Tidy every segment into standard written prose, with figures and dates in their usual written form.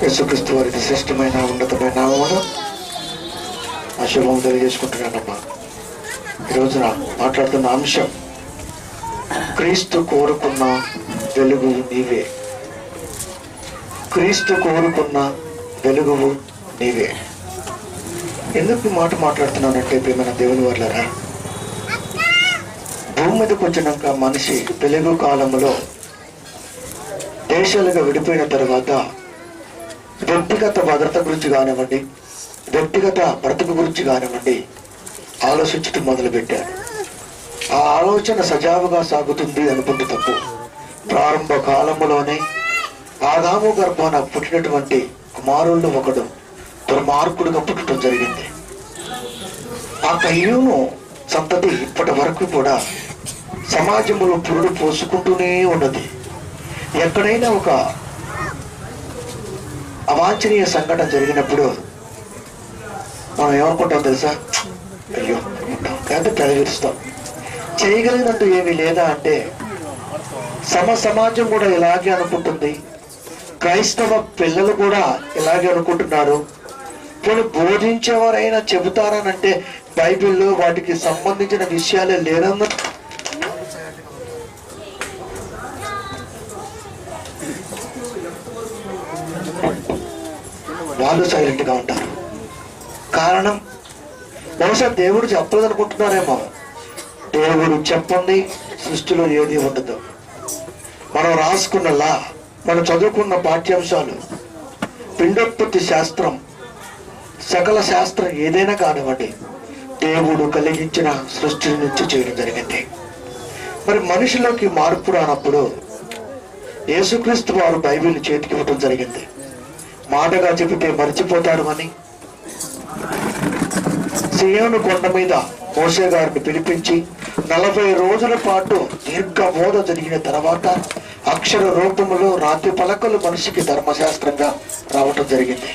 యేసుక్రీస్తు వారికి శ్రేష్టమైన ఉన్నతమైన నామములో ఆ శుభం తెలియజేసుకుంటున్నానమ్మా. ఈరోజున మాట్లాడుతున్న అంశం, క్రీస్తు కోరుకున్న వెలుగు నీవే. క్రీస్తు కోరుకున్న వెలుగు నీవే. ఎందుకు ఈ మాట మాట్లాడుతున్నానంటే, ప్రియమైన దేవుని వాళ్ళరా, భూమి మీదకి వచ్చినాక మనిషి వెలుగు కాలంలో దేశాలుగా విడిపోయిన తర్వాత వ్యక్తిగత భద్రత గురించి కానివ్వండి, వ్యక్తిగత బ్రతుకు గురించి కానివ్వండి ఆలోచించడం మొదలుపెట్టారు. ఆ ఆలోచన సజావుగా సాగుతుంది అనుకుంటే తప్పు. ప్రారంభ కాలంలోనే ఆదాము గర్భాన పుట్టినటువంటి కుమారుల్లో ఒకడు దుర్మార్గుడుగా పుట్టడం జరిగింది. ఆ కయ్యూను సంతతి ఇప్పటి వరకు కూడా సమాజంలో పురుడు పోసుకుంటూనే ఉన్నది. ఎక్కడైనా ఒక అవాంఛనీయ సంఘటన జరిగినప్పుడు మనం ఏమనుకుంటాం తెలుసా? అయ్యో అనుకుంటాం, లేకపోతే పెదవిరుస్తాం. చేయగలిగినట్టు ఏమీ లేదా అంటే సమాజం కూడా ఇలాగే అనుకుంటుంది. క్రైస్తవ పిల్లలు కూడా ఇలాగే అనుకుంటున్నారు. ఇప్పుడు బోధించేవారైనా చెబుతారనంటే బైబిల్లో వాటికి సంబంధించిన విషయాలే లేరన్న వాళ్ళు సైలెంట్గా ఉంటారు. కారణం, బహుశా దేవుడు చెప్పలేదు అనుకుంటున్నారేమో. దేవుడు చెప్పండి సృష్టిలో ఏది ఉండదు. మనం రాసుకున్నలా, మనం చదువుకున్న పాఠ్యాంశాలు, పిండోత్పత్తి శాస్త్రం, సకల శాస్త్రం ఏదైనా కానివ్వండి, దేవుడు కలిగించిన సృష్టి నుంచి చేయడం జరిగింది. మరి మనిషిలోకి మార్పు రానప్పుడు యేసుక్రీస్తు వారు బైబిల్ చేతికి ఇవ్వడం జరిగింది. మాటగా చెబితే మర్చిపోతారు అని సీయోను కొండ మీద మోషే గారిని పిలిపించి 40 రోజుల పాటు దీర్ఘ బోధ జరిగిన తర్వాత అక్షర రూపములో రాతి పలకలు మనిషికి ధర్మశాస్త్రంగా రావటం జరిగింది.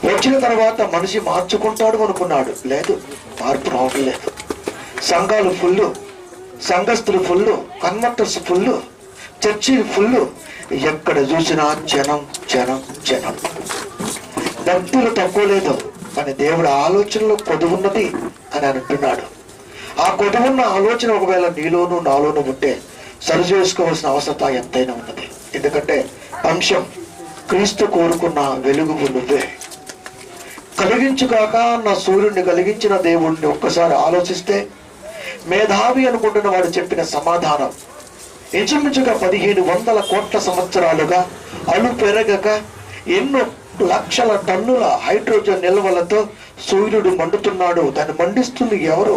వచ్చిన తర్వాత మనిషి మార్చుకుంటాడు అనుకున్నాడు. లేదు, మార్పు రావటం లేదు. సంఘాలు ఫుల్, సంఘస్థులు ఫుల్, కన్వర్టర్స్ ఫుల్, చర్చిలు ఫుల్. ఎక్కడ చూసినా జనం జనం జనం. భక్తులు తక్కువ లేదు, కానీ దేవుడు ఆలోచనలో కొదువున్నది అని అంటున్నాడు. ఆ కొదువున్న ఆలోచన ఒకవేళ నీలోనూ నాలోనూ ఉంటే సరి చేసుకోవాల్సిన అవసరం ఎంతైనా ఉన్నది. ఎందుకంటే అంశం, క్రీస్తు కోరుకున్న వెలుగు నువ్వే. కలిగించుగాక నా సూర్యుడిని కలిగించిన దేవుడిని ఒక్కసారి ఆలోచిస్తే మేధావి అనుకుంటున్న వాడు చెప్పిన సమాధానం ఇంచుమించుగా 1500 కోట్ల సంవత్సరాలుగా అలు పెరగక ఎన్నో లక్షల టన్నుల హైడ్రోజన్ నిల్వలతో సూర్యుడు మండుతున్నాడు. దాన్ని మండిస్తుంది ఎవరు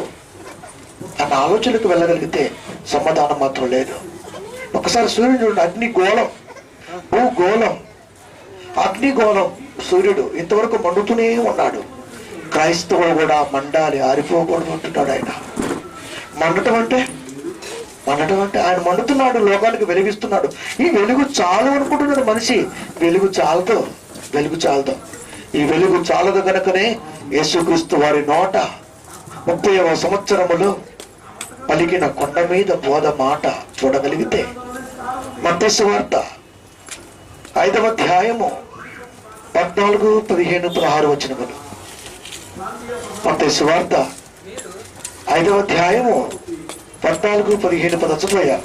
అన్న ఆలోచనకు వెళ్ళగలిగితే సమాధానం మాత్రం లేదు. ఒకసారి సూర్యుడు అగ్నిగోళం, భూగోళం, అగ్నిగోళం సూర్యుడు ఇంతవరకు మండుతూనే ఉన్నాడు. క్రైస్తవుడు కూడా మండాలి, ఆరిపోకూడదు అంటున్నాడు ఆయన. మండటం అంటే ఆయన మండుతున్నాడు, లోకానికి వెలిగిస్తున్నాడు. ఈ వెలుగు చాలు అనుకుంటున్నాడు మనిషి. వెలుగు చాలదు. ఈ వెలుగు చాలదు కనుకనే యేసుక్రీస్తు వారి నోట 30వ సంవత్సరములో పలికిన కొండ మీద బోధ మాట చూడగలిగితే మత్తయి సువార్త 5వ అధ్యాయము 14, 15, 16 వచనములు. మత్తయి సువార్త 5వ అధ్యాయము 14, 15, 16.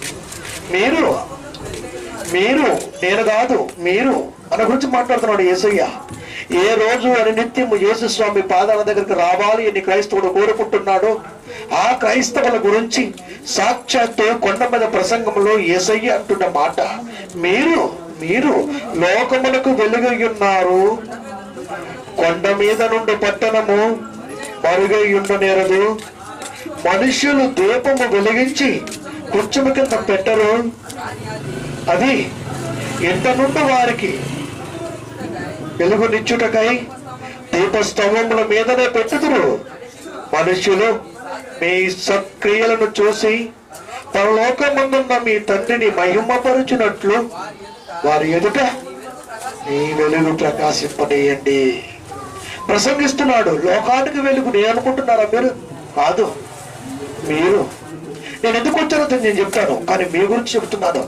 మీరు నేను కాదు, మీరు మన గురించి మాట్లాడుతున్నాడు యేసయ్య. ఏ రోజు అని నిత్యము యేసు స్వామి పాదాల దగ్గరికి రావాలి అని క్రైస్తవుడు కోరుకుంటున్నాడు. ఆ క్రైస్తవుల గురించి సాక్షాత్తు కొండ మీద ప్రసంగంలో యేసయ్య అంటున్న మాట, మీరు లోకములకు వెలుగై ఉన్నారు. కొండ మీద నుండి పట్టణము మరుగై ఉండనేరదు. మనుష్యులు దీపము వెలిగించి కొంచెము కింద పెట్టరు, అది ఇంట నుండి వారికి వెలుగునిచ్చుటకై దీపస్తంభముల మీదనే పెట్టుదురు. మనుష్యులు మీ సత్క్రియలను చూసి పరలోకమందున్న మీ తండ్రిని మహిమపరుచున్నట్లు వారి ఎదుట మీ వెలుగు ప్రకాశింపనీయండి. ప్రసంగిస్తున్నాడు. లోకానికి వెలుగు నేను అనుకుంటున్నారా మీరు? కాదు. మీరు నేను ఎందుకు వచ్చానో నేను చెప్తాను, కానీ మీ గురించి చెప్తున్నాను.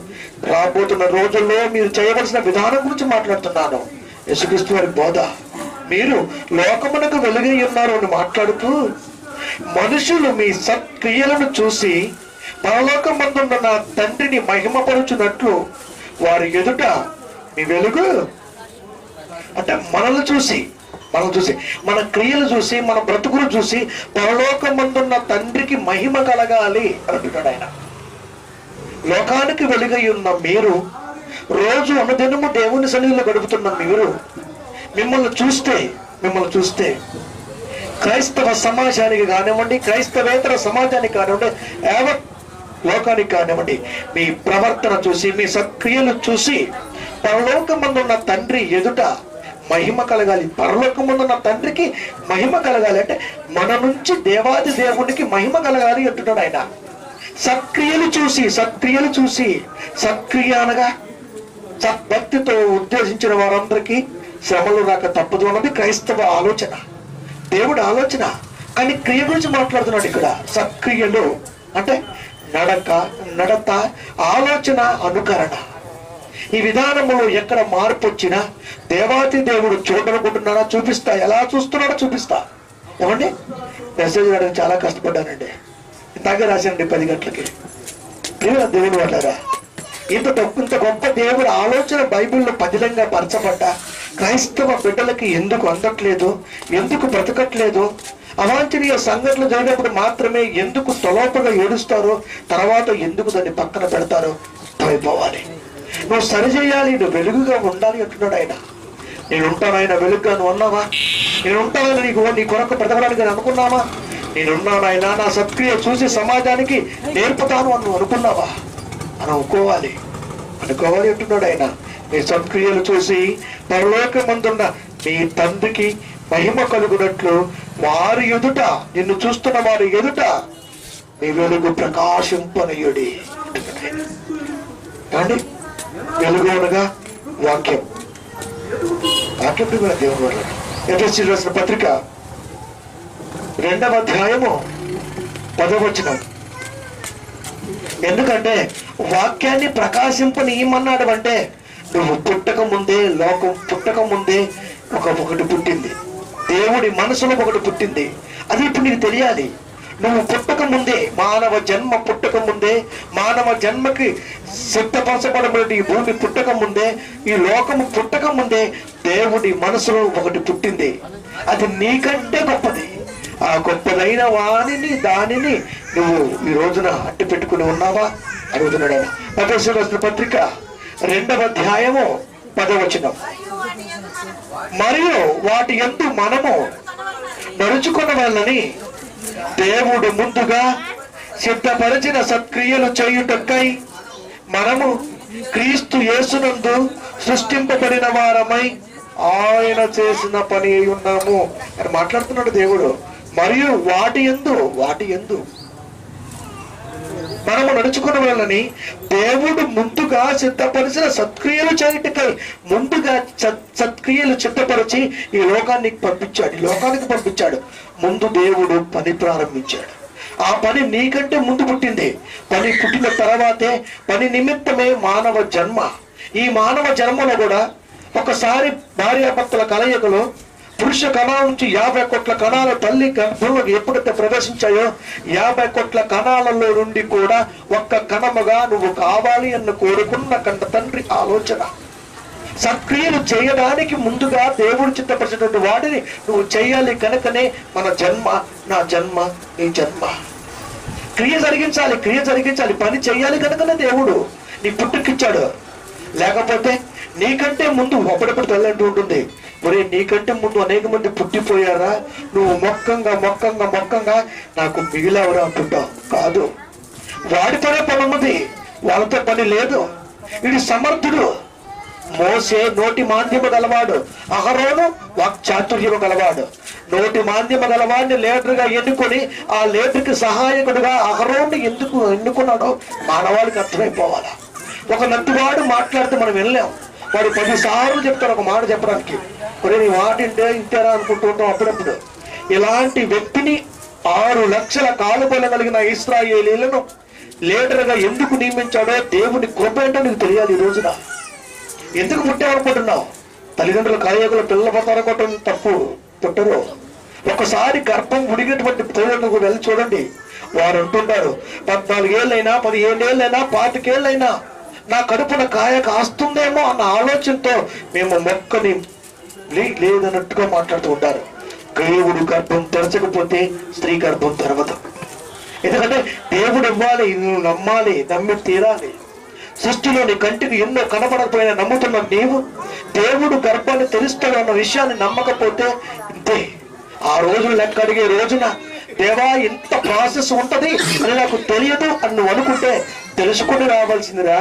రాబోతున్న రోజుల్లో మీరు చేయవలసిన విధానం గురించి మాట్లాడుతున్నాను. యేసుక్రీస్తు వారి బోధ, మీరు లోకమునకు వెలుగై ఉన్నారు అని మాట్లాడుతూ, మనుషులు మీ సత్క్రియలను చూసి పరలోకమందున్న నా తండ్రిని మహిమపరుచున్నట్లు వారి ఎదుట మీ వెలుగు, అంటే మనల్ని చూసి మన క్రియలు చూసి మన బ్రతుకులు చూసి పరలోకమందున్న తండ్రికి మహిమ కలగాలి అంటున్నాడు ఆయన. లోకానికి వెలుగై ఉన్న మీరు, రోజు అనుదినము దేవుని సన్నిధిలో గడుపుతున్న మీరు, మిమ్మల్ని చూస్తే క్రైస్తవ సమాజానికి కానివ్వండి, క్రైస్తవేతర సమాజానికి కానివ్వండి, యావత్ లోకానికి కానివ్వండి, మీ ప్రవర్తన చూసి మీ సత్క్రియలు చూసి పరలోకమందున్న తండ్రి ఎదుట మహిమ కలగాలి. పరలోకమున్న తండ్రికి మహిమ కలగాలి అంటే మన నుంచి దేవాది దేవునికి మహిమ కలగాలి అంటున్నాడు ఆయన. సత్క్రియలు చూసి సత్క్రియ అనగా సద్భక్తితో ఉద్దేశించిన వారందరికీ శ్రమలు రాక తప్పదు అన్నది క్రైస్తవ ఆలోచన, దేవుడి ఆలోచన. కానీ క్రియ గురించి మాట్లాడుతున్నాడు ఇక్కడ. సత్క్రియలు అంటే నడత, ఆలోచన, అనుకరణ. ఈ విధానములో ఎక్కడ మార్పు వచ్చినా దేవాతి దేవుడు చూడనుకుంటున్నాడా చూపిస్తా, ఎలా చూస్తున్నాడో చూపిస్తా. ఏమండి, మెసేజ్ రావడానికి చాలా కష్టపడ్డానండి. ఇందాకే రాశానండి 10 గంటలకి. ప్రియుల దేవుడు వాళ్ళారా, ఇంత గొప్ప దేవుడు ఆలోచన బైబిల్లో పదిలంగా పరచబడ్డ క్రైస్తవ బిడ్డలకి ఎందుకు అందట్లేదు, ఎందుకు బ్రతకట్లేదు? అవాంఛనీయ సంఘటనలు జరిగినప్పుడు మాత్రమే ఎందుకు తొలోపగా ఏడుస్తారో, తర్వాత ఎందుకు దాన్ని పక్కన పెడతారో అయిపోవాలి. నువ్వు సరిచేయాలి, నువ్వు వెలుగుగా ఉండాలి అంటున్నాడు ఆయన. నేను ఉంటాను ఆయన వెలుగుగా, నువ్వు ఉన్నావా? నేను ఉంటానని నీ కొరకు బ్రతకడానికి అనుకున్నావా? నేనున్నాను ఆయన, నా సత్క్రియ చూసి సమాజానికి నేర్పుతాను అని నువ్వు అనుకున్నావా? అని అనుకోవాలి అంటున్నాడు ఆయన. నీ సత్క్రియలు చూసి పరలోకమందున్న మీ తండ్రికి మహిమ కలుగునట్లు వారి ఎదుట, నిన్ను చూస్తున్న వారి ఎదుట నీ వెలుగు ప్రకాశింపనీయుడి. అండి, వెలుగు అనగా వాక్యం దేవుడు వల్ల. ఎఫెసీయులకు రాసిన పత్రిక 2వ అధ్యాయము 10వ వచనం. ఎందుకంటే వాక్యాన్ని ప్రకాశింపనీయమన్నాడు అంటే, నువ్వు పుట్టక ముందే, లోకం పుట్టక ముందే ఒకటి పుట్టింది, దేవుడి మనసులో ఒకటి పుట్టింది. అది ఇప్పుడు నీకు తెలియాలి. నువ్వు పుట్టక ముందే, మానవ జన్మ పుట్టక ముందే, మానవ జన్మకి సిద్ధపరచబడబడి ఈ భూమి పుట్టక ముందే, ఈ లోకము పుట్టక ముందే దేవుడి మనసులో ఒకటి పుట్టింది. అది నీకంటే గొప్పది. ఆ గొప్పదైన దానిని నువ్వు ఈ రోజున అట్టి పెట్టుకుని ఉన్నావా అడుగుతున్నాడు ఆయన. ఎఫెసీయులకు రాసిన పత్రిక 2వ అధ్యాయము 10వ వచనం. మరియు వాటి యందు మనము నడుచుకున్న వాళ్ళని దేవుడు ముందుగా సిద్ధపరిచిన సత్క్రియలు చేయుటకై మనము క్రీస్తు యేసునందు సృష్టింపబడిన వారమై ఆయన చేసిన పని అయి ఉన్నాము అని మాట్లాడుతున్నాడు దేవుడు. మరియు వాటి యందు మనము నడుచుకున్న వాళ్ళని దేవుడు ముందుగా సిద్ధపరిచిన సత్క్రియలు చేయుటకై, ముందుగా సత్క్రియలు సిద్ధపరిచి ఈ లోకానికి పంపించాడు. ముందు దేవుడు పని ప్రారంభించాడు. ఆ పని నీకంటే ముందు పుట్టింది. పని పుట్టిన తర్వాతే, పని నిమిత్తమే మానవ జన్మ. ఈ మానవ జన్మలో కూడా ఒకసారి భార్యాభర్తల కలయికలో పురుష కణాల నుంచి 50 కోట్ల కణాల తల్లి గర్భంలో ఎప్పుడైతే ప్రవేశించాయో, 50 కోట్ల కణాలలో నుండి కూడా ఒక్క కణముగా నువ్వు కావాలి అన్న కోరుకున్న కన్న తండ్రి ఆలోచన. సత్క్రియలు చేయడానికి ముందుగా దేవుడు చిత్తపరిచినటువంటి వాటిని నువ్వు చేయాలి కనుకనే మన జన్మ, నా జన్మ, నీ జన్మ. క్రియ జరిగించాలి, పని చేయాలి కనుకనే దేవుడు నీ పుట్టుకిచ్చాడు. లేకపోతే నీకంటే ముందు ఒకడొకటి తల్లంటూ ఉంటుంది, మరి నీకంటే ముందు అనేక మంది పుట్టిపోయారా, నువ్వు మొక్కంగా నాకు మిగిలేవరా అంటుంటావు. కాదు, వాడితోనే పని ఉన్నది, వాళ్ళతో పని లేదు. వీడి సమర్థుడు. మోసే నోటి మాంద్యము గలవాడు, అహరోను వాక్చాతుర్యము గలవాడు. నోటి మాంద్యము గలవాడిని లీడర్గా ఎన్నుకొని ఆ లీడర్కి సహాయకుడుగా అహరోన్ని ఎందుకు ఎన్నుకున్నాడో మానవాళికి అర్థమైపోవాలా. ఒక నత్తివాడు మాట్లాడితే మనం వెళ్ళాం, వాడు 10 సార్లు చెప్తాడు ఒక మాట చెప్పడానికి. మరి నీ మాట ఇంటారా అనుకుంటూ ఉంటాం అప్పుడప్పుడు. ఇలాంటి వ్యక్తిని 6 లక్షల కాలుబల కలిగిన ఇశ్రాయేలీలను లీడర్గా ఎందుకు నియమించాడో దేవుని కృప ఏంటో నీకు తెలియాలి. ఈ రోజున ఎందుకు పుట్టావనుకుంటున్నావు? తల్లిదండ్రులు కాయకులు పిల్లల పతారనుకోవటం తప్పు, పుట్టరు. ఒకసారి గర్భం ఉడిగినటువంటి తల్లిదండ్రులకు వెళ్ళి చూడండి. వారు అంటుంటారు, 14 ఏళ్ళైనా 15 ఏళ్ళైనా 25 ఏళ్ళైనా నా కడుపున కాయ కాస్తుందేమో అన్న ఆలోచనతో మేము మొక్కని లేదన్నట్టుగా మాట్లాడుతూ ఉంటారు. దేవుడు గర్భం తెరచకపోతే స్త్రీ గర్భం తెరవదు. ఎందుకంటే దేవుడు ఇవ్వాలి, నువ్వు నమ్మాలి, నమ్మి తీరాలి. సృష్టిలో నీ కంటికి ఎన్నో కనబడకపోయినా నమ్ముతున్న నీవు దేవుడు గర్భాన్ని తెరుస్తాడు అన్న విషయాన్ని నమ్మకపోతే ఇంతే. ఆ రోజులు లెక్క అడిగే రోజున దేవా ఇంత ప్రాసెస్ ఉంటది అని నాకు తెలియదు అని నువ్వు అనుకుంటే తెలుసుకుని రావాల్సిందిరా.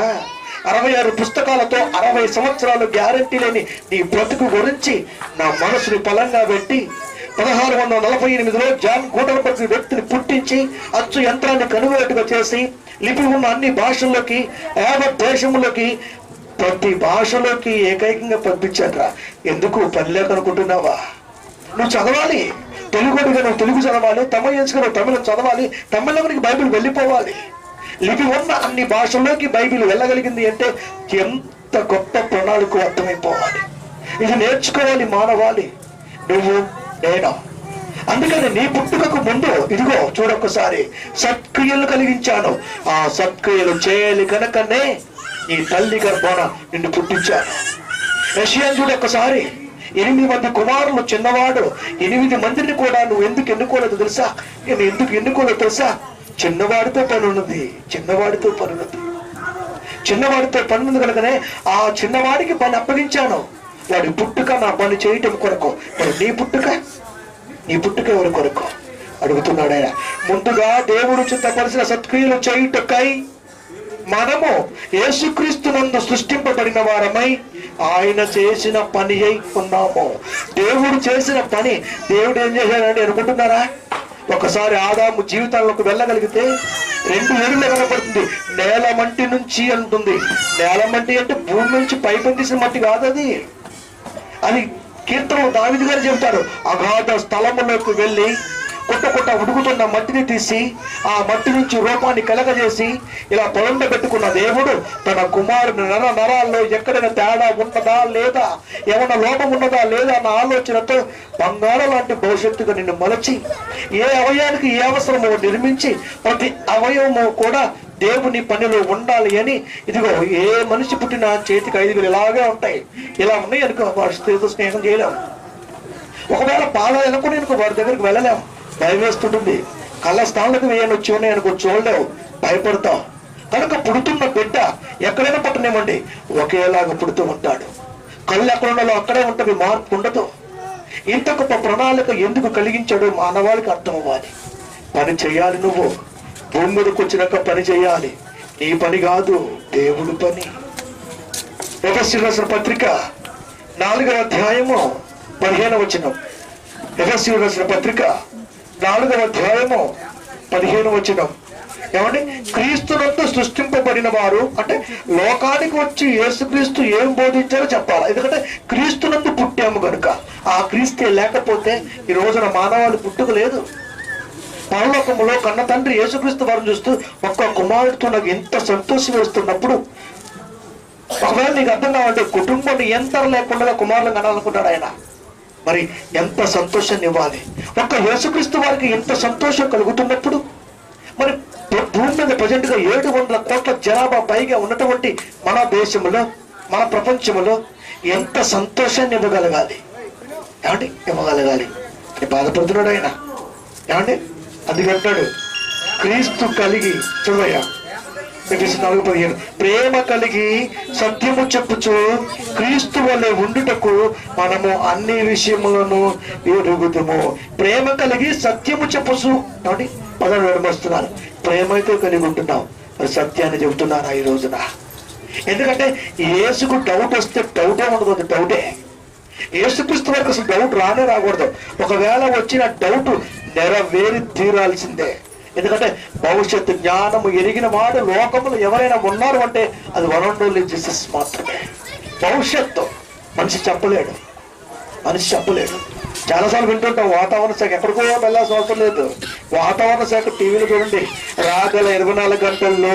66 పుస్తకాలతో 60 సంవత్సరాలు గ్యారంటీ లేని నీ బ్రతుకు గురించి నా మనసుని బలంగా పెట్టి 1648లో జాన్ గూటన్బర్గ్ వ్యక్తిని పుట్టించి అచ్చు యంత్రాన్ని కనుగొట్టుగా చేసి లిపి ఉన్న అన్ని భాషల్లోకి, యావత్ దేశంలోకి, ప్రతి భాషలోకి ఏకైకంగా పంపించారా. ఎందుకు పని లేక అనుకుంటున్నావా? నువ్వు చదవాలి, తెలుగుడిగా నువ్వు తెలుగు చదవాలి, తమిళన్స్గా నువ్వు తమిళం చదవాలి, తమిళంలోకి బైబిల్ వెళ్ళిపోవాలి. లిపి ఉన్న అన్ని భాషల్లోకి బైబిల్ వెళ్ళగలిగింది అంటే ఎంత గొప్ప ప్రణాళిక అర్థమైపోవాలి. ఇది నేర్చుకోవాలి మానవాళి, నువ్వు నేను. అందుకని నీ పుట్టుకకు ముందు ఇదిగో చూడొక్కసారి సత్క్రియలు కలిగించాను. ఆ సత్క్రియలు చేయాలి కనుకనే నీ తల్లి గర్భాన నిన్ను పుట్టించాను. యెషయా చూడొక్కసారి 8 మంది కుమారులు చిన్నవాడు. 8 మందిని కూడా నువ్వు ఎందుకు ఎన్నుకోలేదు తెలుసా? నేను ఎందుకు ఎన్నుకోలేదు తెలుసా? చిన్నవాడితో పని ఉన్నది, చిన్నవాడితో పని ఉన్నది కనుకనే ఆ చిన్నవాడికి పని అప్పగించాను. వాడి పుట్టుక నా పని చేయటం కొరకు. మరి నీ పుట్టుక ఎవరి కొరకు అడుగుతున్నాడు ఆయన. ముందుగా దేవుడు చిత్తపరిచిన సత్క్రియలు చేయుటకై మనము యేసుక్రీస్తునందు సృష్టింపబడిన వారమై ఆయన చేసిన పని అయి ఉన్నాము. దేవుడు చేసిన పని దేవుడు ఏం చేశాడని అనుకుంటున్నారా? ఒకసారి ఆదాము జీవితాల్లోకి వెళ్ళగలిగితే 2 ఏళ్ళు కనపడుతుంది. నేల మట్టి నుంచి అంటుంది. నేల మట్టి అంటే భూమి నుంచి పైపని తీసిన మట్టి కాదు అది కీర్తనలో దావీదు గారు చెబుతారు. అగాధ స్థలములోకి వెళ్ళి కుట్ట ఉడుకుతున్న మట్టిని తీసి ఆ మట్టి నుంచి రూపాన్ని కలగజేసి ఇలా పొలంలో పెట్టుకున్న దేవుడు తన కుమారుని నరాల్లో ఎక్కడైనా తేడా ఉన్నదా లేదా, ఏమన్నా లోపం ఉన్నదా లేదా అన్న ఆలోచనతో బంగారం లాంటి భవిష్యత్తుగా నిన్ను మలచి ఏ అవయానికి ఏ అవసరమో నిర్మించి ప్రతి అవయవము కూడా దేవుని పనిలో ఉండాలి అని. ఇదిగో ఏ మనిషి పుట్టిన చేతికి 5 ఇలాగే ఉంటాయి. ఇలా ఉన్నాయి అనుకో వాడి స్త్రీతో స్నేహం చేయలేము. ఒకవేళ పాదాలు అనుకుని అనుకో వాడి దగ్గరికి వెళ్ళలేము, భయం వేస్తుంటుంది. కళ్ళ స్థానాలకు వేయని వచ్చి ఉన్నాయి అనుకో చూడలేవు, భయపడతావు. కనుక పుడుతున్న బిడ్డ ఎక్కడైనా పుట్టనేమండి ఒకేలాగా పుడుతూ ఉంటాడు. కళ్ళు ఎక్కడ ఉండాలో అక్కడే ఉంటుంది, మార్పు ఉండదు. ఇంత గొప్ప ప్రణాళిక ఎందుకు కలిగించాడో మానవాళికి అర్థం అవ్వాలి. పని చేయాలి, నువ్వు భూమి మీదకి వచ్చినాక పని చేయాలి. నీ పని కాదు, దేవుడి పని. ఎఫెసీయులకు రాసిన పత్రిక 4వ అధ్యాయము 15వ వచనం. ఎఫెసీయులకు రాసిన పత్రిక 4వ అధ్యాయము 15వ వచనం. ఏమండి? క్రీస్తునందు సృష్టింపబడిన వారు అంటే లోకానికి వచ్చి యేసుక్రీస్తు ఏం బోధించారో చెప్పాలి. ఎందుకంటే క్రీస్తునందు పుట్టాము కనుక. ఆ క్రీస్తే లేకపోతే ఈ రోజున మానవాళి పుట్టుక లేదు. పరలోకములో కన్న తండ్రి యేసుక్రీస్తు వారిని చూస్తూ ఒక్క కుమారుడితో నాకు ఎంత సంతోషం వేస్తున్నప్పుడు, ఒకవేళ నీకు అర్థం కావాలంటే కుటుంబం నియంత్రణ లేకుండా కుమారులను కనాలనుకుంటాడు ఆయన. మరి ఎంత సంతోషాన్ని ఇవ్వాలి. ఒక్క యేసుక్రీస్తు వారికి ఎంత సంతోషం కలుగుతున్నప్పుడు మరి భూమి మీద ప్రజెంట్ గా 700 కోట్ల జనాభా పైగా ఉన్నటువంటి మన దేశంలో, మన ప్రపంచంలో ఎంత సంతోషాన్ని ఇవ్వగలగాలి. ఏమండి? ఇవ్వగలగాలి అని బాధపడుతున్నాడు ఆయన. ఏమండి? అందుకంటాడు క్రీస్తు కలిగి చూడయ్యా 4:15 ప్రేమ కలిగి సత్యము చెప్పుచు క్రీస్తు వలె ఉండుటకు మనము అన్ని విషయములను ఎరుగుదుము. ప్రేమ కలిగి సత్యము చెప్పుచు. ఏమండి? పదవి విడమస్తున్నారు. ప్రేమ అయితే కలిగి ఉంటున్నాం, మరి సత్యాన్ని చెబుతున్నారా ఈ రోజున? ఎందుకంటే యేసుకు డౌట్ వస్తే డౌటే ఉండదు, డౌటే. యేసుక్రీస్తు వరకు అసలు డౌట్ రాకూడదు. ఒకవేళ వచ్చిన డౌట్ నెరవేరి తీరాల్సిందే. ఎందుకంటే భవిష్యత్తు జ్ఞానము ఎరిగిన వాడు లోకములు ఎవరైనా ఉన్నారు అంటే అది వన్ అండ్ ఓన్లీ జీసస్ మాత్రమే. భవిష్యత్తు మనిషి చెప్పలేడు. చాలాసార్లు వింటుంటాం వాతావరణ శాఖ, ఎక్కడికో వెళ్ళాల్సిన అవసరం లేదు. వాతావరణ శాఖ టీవీలో చూడండి, రాగల 24 గంటల్లో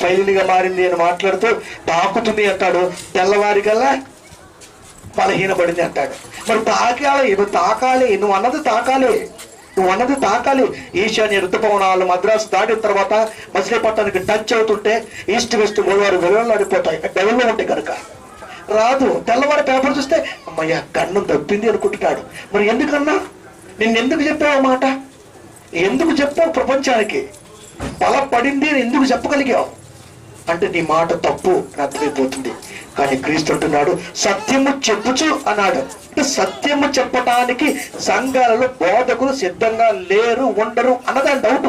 ఫైలిన్గా మారింది అని మాట్లాడుతూ తాకుతుంది అంటాడు, తెల్లవారికల్లా బలహీనపడింది అంటాడు. మరి తాకాలి, నువ్వు అన్నది తాకాలి. ఈశాన్య ఋతుపవనాలు మద్రాసు దాటిన తర్వాత మచిలీపట్నానికి టచ్ అవుతుంటే ఈస్ట్ వెస్ట్ గోదావరి వెలువలాడిపోతాయి, డెవల్లో ఉంటాయి కనుక రాదు. తెల్లవారి పేపర్ చూస్తే అమ్మయ్య గన్నం తప్పింది అనుకుంటున్నాడు. మరి ఎందుకన్నా, నిన్నెందుకు చెప్పావు మాట, ఎందుకు చెప్పావు ప్రపంచానికి, బలపడింది అని ఎందుకు చెప్పగలిగావు అంటే నీ మాట తప్పు అని అర్థమైపోతుంది. కానీ క్రీస్తు అంటున్నాడు సత్యము చెప్పుచు అన్నాడు. సత్యము చెప్పటానికి సంఘాలలో బోధకులు సిద్ధంగా లేరు, ఉండరు అన్నదాని డౌట్.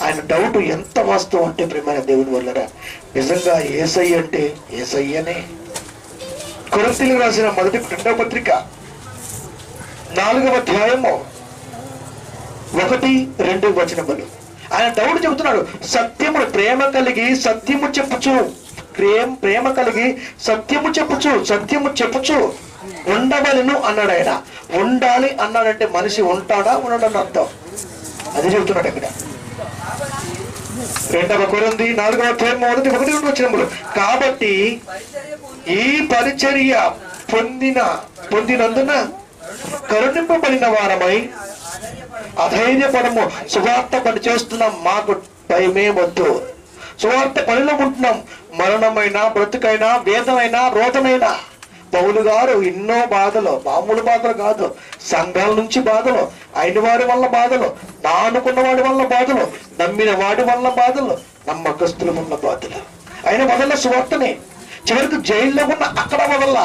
ఆయన డౌట్ ఎంత వాస్తవం అంటే ప్రియమైన దేవుని వల్లరా, నిజంగా యేసయ్య అంటే యేసయ్యనే. కొరింథీయులకు రాసిన 2వ పత్రిక 4వ అధ్యాయము 1-2 వచనములు ఆయన డౌట్ చెబుతున్నాడు. సత్యము ప్రేమ కలిగి సత్యము చెప్పుచు, ప్రేమ కలిగి సత్యము చెప్పుచు ఉండవలను అన్నాడు. ఆయన ఉండాలి అన్నాడంటే మనిషి ఉంటాడా ఉండడని అర్థం, అది చెబుతున్నాడు ఇక్కడ. 2వ కొరింథీ 4వ అధ్యాయం 1-2 వచనములు. కాబట్టి ఈ పరిచర్య పొందినందున కరుణింపబడిన వారమై అధైర్యపడము. సువార్త పని చేస్తున్నాం, మాకు భయమే వద్దు. సువార్త పనిలో ఉంటున్నాం, మరణమైనా బ్రతుకైనా వేదమైనా రోదమైనా. పౌలు గారు ఎన్నో బాధలు, మామూలు బాధలు కాదు, సంఘాల నుంచి బాధలు, అయిన వాడి వల్ల బాధలు, నానుకున్న వాడి వల్ల బాధలు, నమ్మిన వాడి వల్ల బాధలు, నమ్మకస్తుల వల్ల బాధలు. ఆయన వదల సువార్తని చివరికి జైల్లో ఉన్న అక్కడ వదల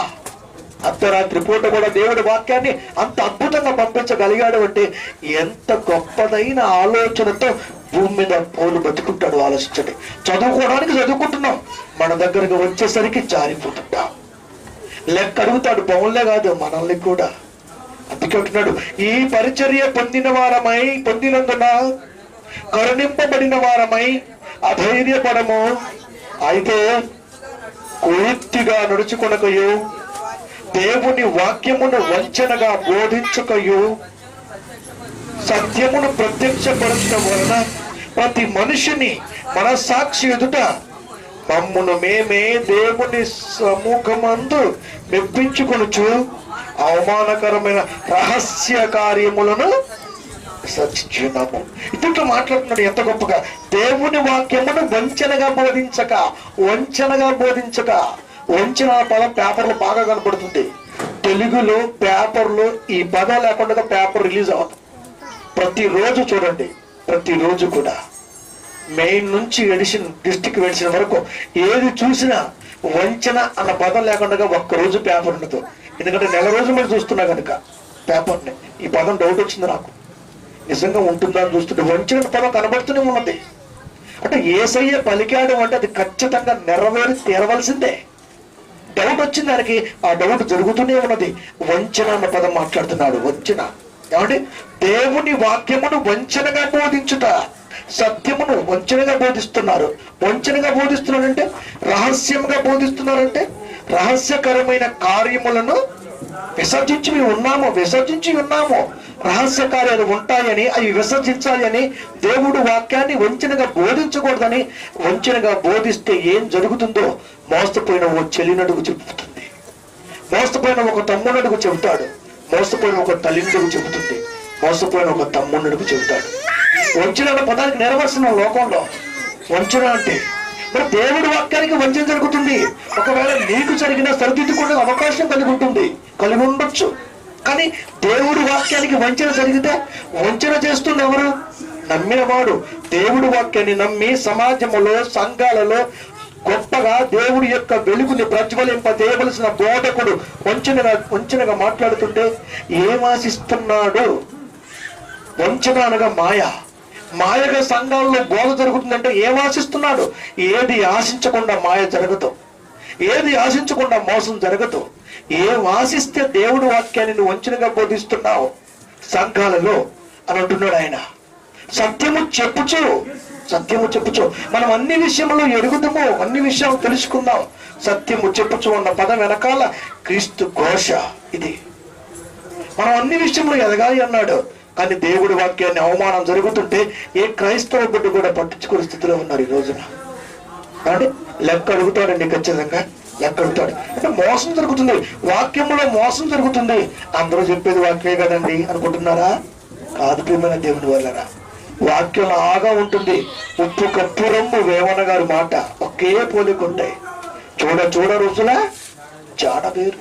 అర్ధరాత్రి పూట కూడా దేవుడి వాక్యాన్ని అంత అద్భుతంగా పంపించగలిగాడు అంటే ఎంత గొప్పదైన ఆలోచనతో భూమి మీద పౌలు బతుకుంటాడు. ఆలోచించండి. చదువుకోవడానికి చదువుకుంటున్నాం, మన దగ్గరకు వచ్చేసరికి జారిపోతుంటాం. లెక్క అడుగుతాడు, పౌలే కాదు మనల్ని కూడా. అందుకే అంటున్నాడు ఈ పరిచర్య పొందినందున కరుణింపబడిన వారమై అధైర్యపడము. అయితే పూర్తిగా నడుచుకొనకయు దేవుని వాక్యమును వంచనగా బోధించుకయు సత్యమును ప్రత్యక్షపరచడం వలన ప్రతి మనిషిని మనస్సాక్షి ఎదుట మమ్మును మేమే దేవుని సముఖమందు మెప్పించుకొనుచు అవమానకరమైన రహస్య కార్యములను విసర్జించున్నాము. ఇట్లా మాట్లాడుతున్నాడు ఎంత గొప్పగా. దేవుని వాక్యమును వంచనగా బోధించక. వంచన పదం పేపర్లో బాగా కనపడుతుంది. తెలుగులో పేపర్లో ఈ పదం లేకుండా పేపర్ రిలీజ్ అవ్వదు. ప్రతిరోజు చూడండి, ప్రతిరోజు కూడా మెయిన్ నుంచి డిస్ట్రిక్ట్ ఎడిషన్ వరకు ఏది చూసినా వంచన అన్న పదం లేకుండా ఒక్కరోజు పేపర్ ఉండదు. ఎందుకంటే నెల రోజుల మీద చూస్తున్నా కనుక పేపర్ని ఈ పదం డౌట్ వచ్చింది నాకు, నిజంగా ఉంటుందా అని చూస్తుంటే వంచన పదం కనబడుతూనే ఉన్నది. అంటే యేసయ్య పలికాడు అంటే అది ఖచ్చితంగా నెరవేరి తీరవలసిందే. డౌట్ వచ్చింది దానికి, ఆ డౌట్ జరుగుతూనే ఉన్నది. వంచన అన్న పదం మాట్లాడుతున్నాడు. వంచన ఏమంటే దేవుని వాక్యమును వంచనగా బోధించుట, సత్యమును వంచనగా బోధిస్తున్నారు. వంచనగా బోధిస్తున్నారంటే రహస్యంగా బోధిస్తున్నారంటే రహస్యకరమైన కార్యములను విసర్జించి ఉన్నాము. రహస్య కార్యాలు ఉంటాయని అవి విసర్జించాలి అని దేవుడు వాక్యాన్ని వంచనగా బోధించకూడదని. వంచనగా బోధిస్తే ఏం జరుగుతుందో మోసపోయిన ఓ చెల్లినడుగు చెబుతుంది, మోసపోయిన ఒక తమ్మునడుగు చెబుతాడు, మోసపోయిన ఒక తల్లినడుగు చెబుతుంది, మోసపోయిన ఒక తమ్మునడుగు చెబుతాడు. వంచన అన్న పదానికి నెరవేర్చిన లోకంలో వంచన అంటే మరి దేవుడి వాక్యానికి వంచన జరుగుతుంది. ఒకవేళ నీకు జరిగిన సరిదిద్దుకునే అవకాశం కలిగి ఉండొచ్చు. కానీ దేవుడి వాక్యానికి వంచన జరిగితే వంచన చేస్తుంది ఎవరు? నమ్మిన వాడు. దేవుడి వాక్యాన్ని నమ్మి సమాజంలో సంఘాలలో గొప్పగా దేవుడి యొక్క వెలుగుని ప్రజ్వలింపజేయవలసిన బోధకుడు వంచనగా మాట్లాడుతుంటే ఏం ఆశిస్తున్నాడు? వంచన అనగా మాయగా సంఘాల్లో బోధ జరుగుతుందంటే ఏం ఆశిస్తున్నాడు? ఏది ఆశించకుండా మాయ జరగదు, ఏది ఆశించకుండా మోసం జరగదు. ఏం ఆశిస్తే దేవుడి వాక్యాన్ని నువ్వు వంచనగా బోధిస్తున్నావు సంఘాలలో అని అంటున్నాడు ఆయన. సత్యము చెప్పుచు మనం అన్ని విషయంలో ఎరుగుదాము, అన్ని విషయాలు తెలుసుకుందాం. సత్యము చెప్పుచు అన్న పదం వెనకాల క్రీస్తు ఘోష ఇది. మనం అన్ని విషయంలో ఎదగాలి అన్నాడు. కానీ దేవుడి వాక్యాన్ని అవమానం జరుగుతుంటే ఏ క్రైస్తవ బిడ్డ కూడా పట్టించుకునే స్థితిలో ఉన్నారు ఈ రోజున. అంటే లెక్క అడుగుతాడండి, ఖచ్చితంగా లెక్క అడుగుతాడు. అంటే మోసం జరుగుతుంది, వాక్యంలో మోసం జరుగుతుంది. అందరూ చెప్పేది వాక్యమే కదండి అనుకుంటున్నారా? కాదు ప్రియమైన దేవుని వల్లరా. వాక్యం లాగా ఉంటుంది. ఉప్పు కర్పూరము వేమన గారి మాట ఒకే పోలికుంటాయి. చూడ చూడ రుచుల జాడ వేరు.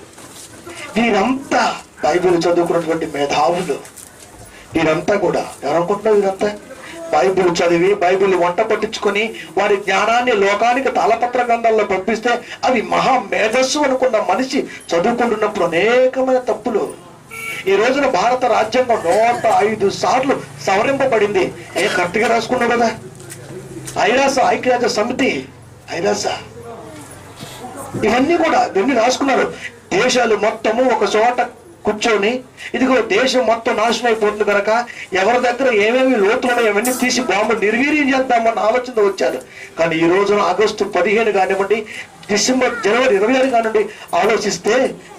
వీరంతా బైబిల్ చదువుకున్నటువంటి మేధావులు. వీరంతా కూడా ఎవరనుకుంటున్నారు? వీరంతా బైబిల్ చదివి బైబిల్ వంట పట్టించుకొని వారి జ్ఞానాన్ని లోకానికి తాళపత్ర గ్రంథాల్లో పంపిస్తే అవి మహా మేధస్సు అనుకున్న మనిషి చదువుకుంటున్నప్పుడు అనేకమైన తప్పులు. ఈ రోజున భారత రాజ్యాంగం 105 సార్లు సవరింపబడింది. కరెక్ట్గా రాసుకున్నావు కదా. ఐరాస, ఐక్యరాజ్య సమితి, ఐరాస, ఇవన్నీ కూడా ఇవన్నీ రాసుకున్నారు. దేశాలు మొత్తము ఒక చోట కూర్చొని ఇదిగో దేశం మొత్తం నాశనం అయిపోతుంది కనుక ఎవరి దగ్గర ఏమేమి లోతులు ఉన్నాయో అవన్నీ తీసి బాంబులు నిర్వీర్యం చేద్దామన్న ఆలోచన వచ్చారు. కానీ ఈ రోజున ఆగస్టు 15 కానివ్వండి, జనవరి 26 కానివ్వండి ఆలోచిస్తే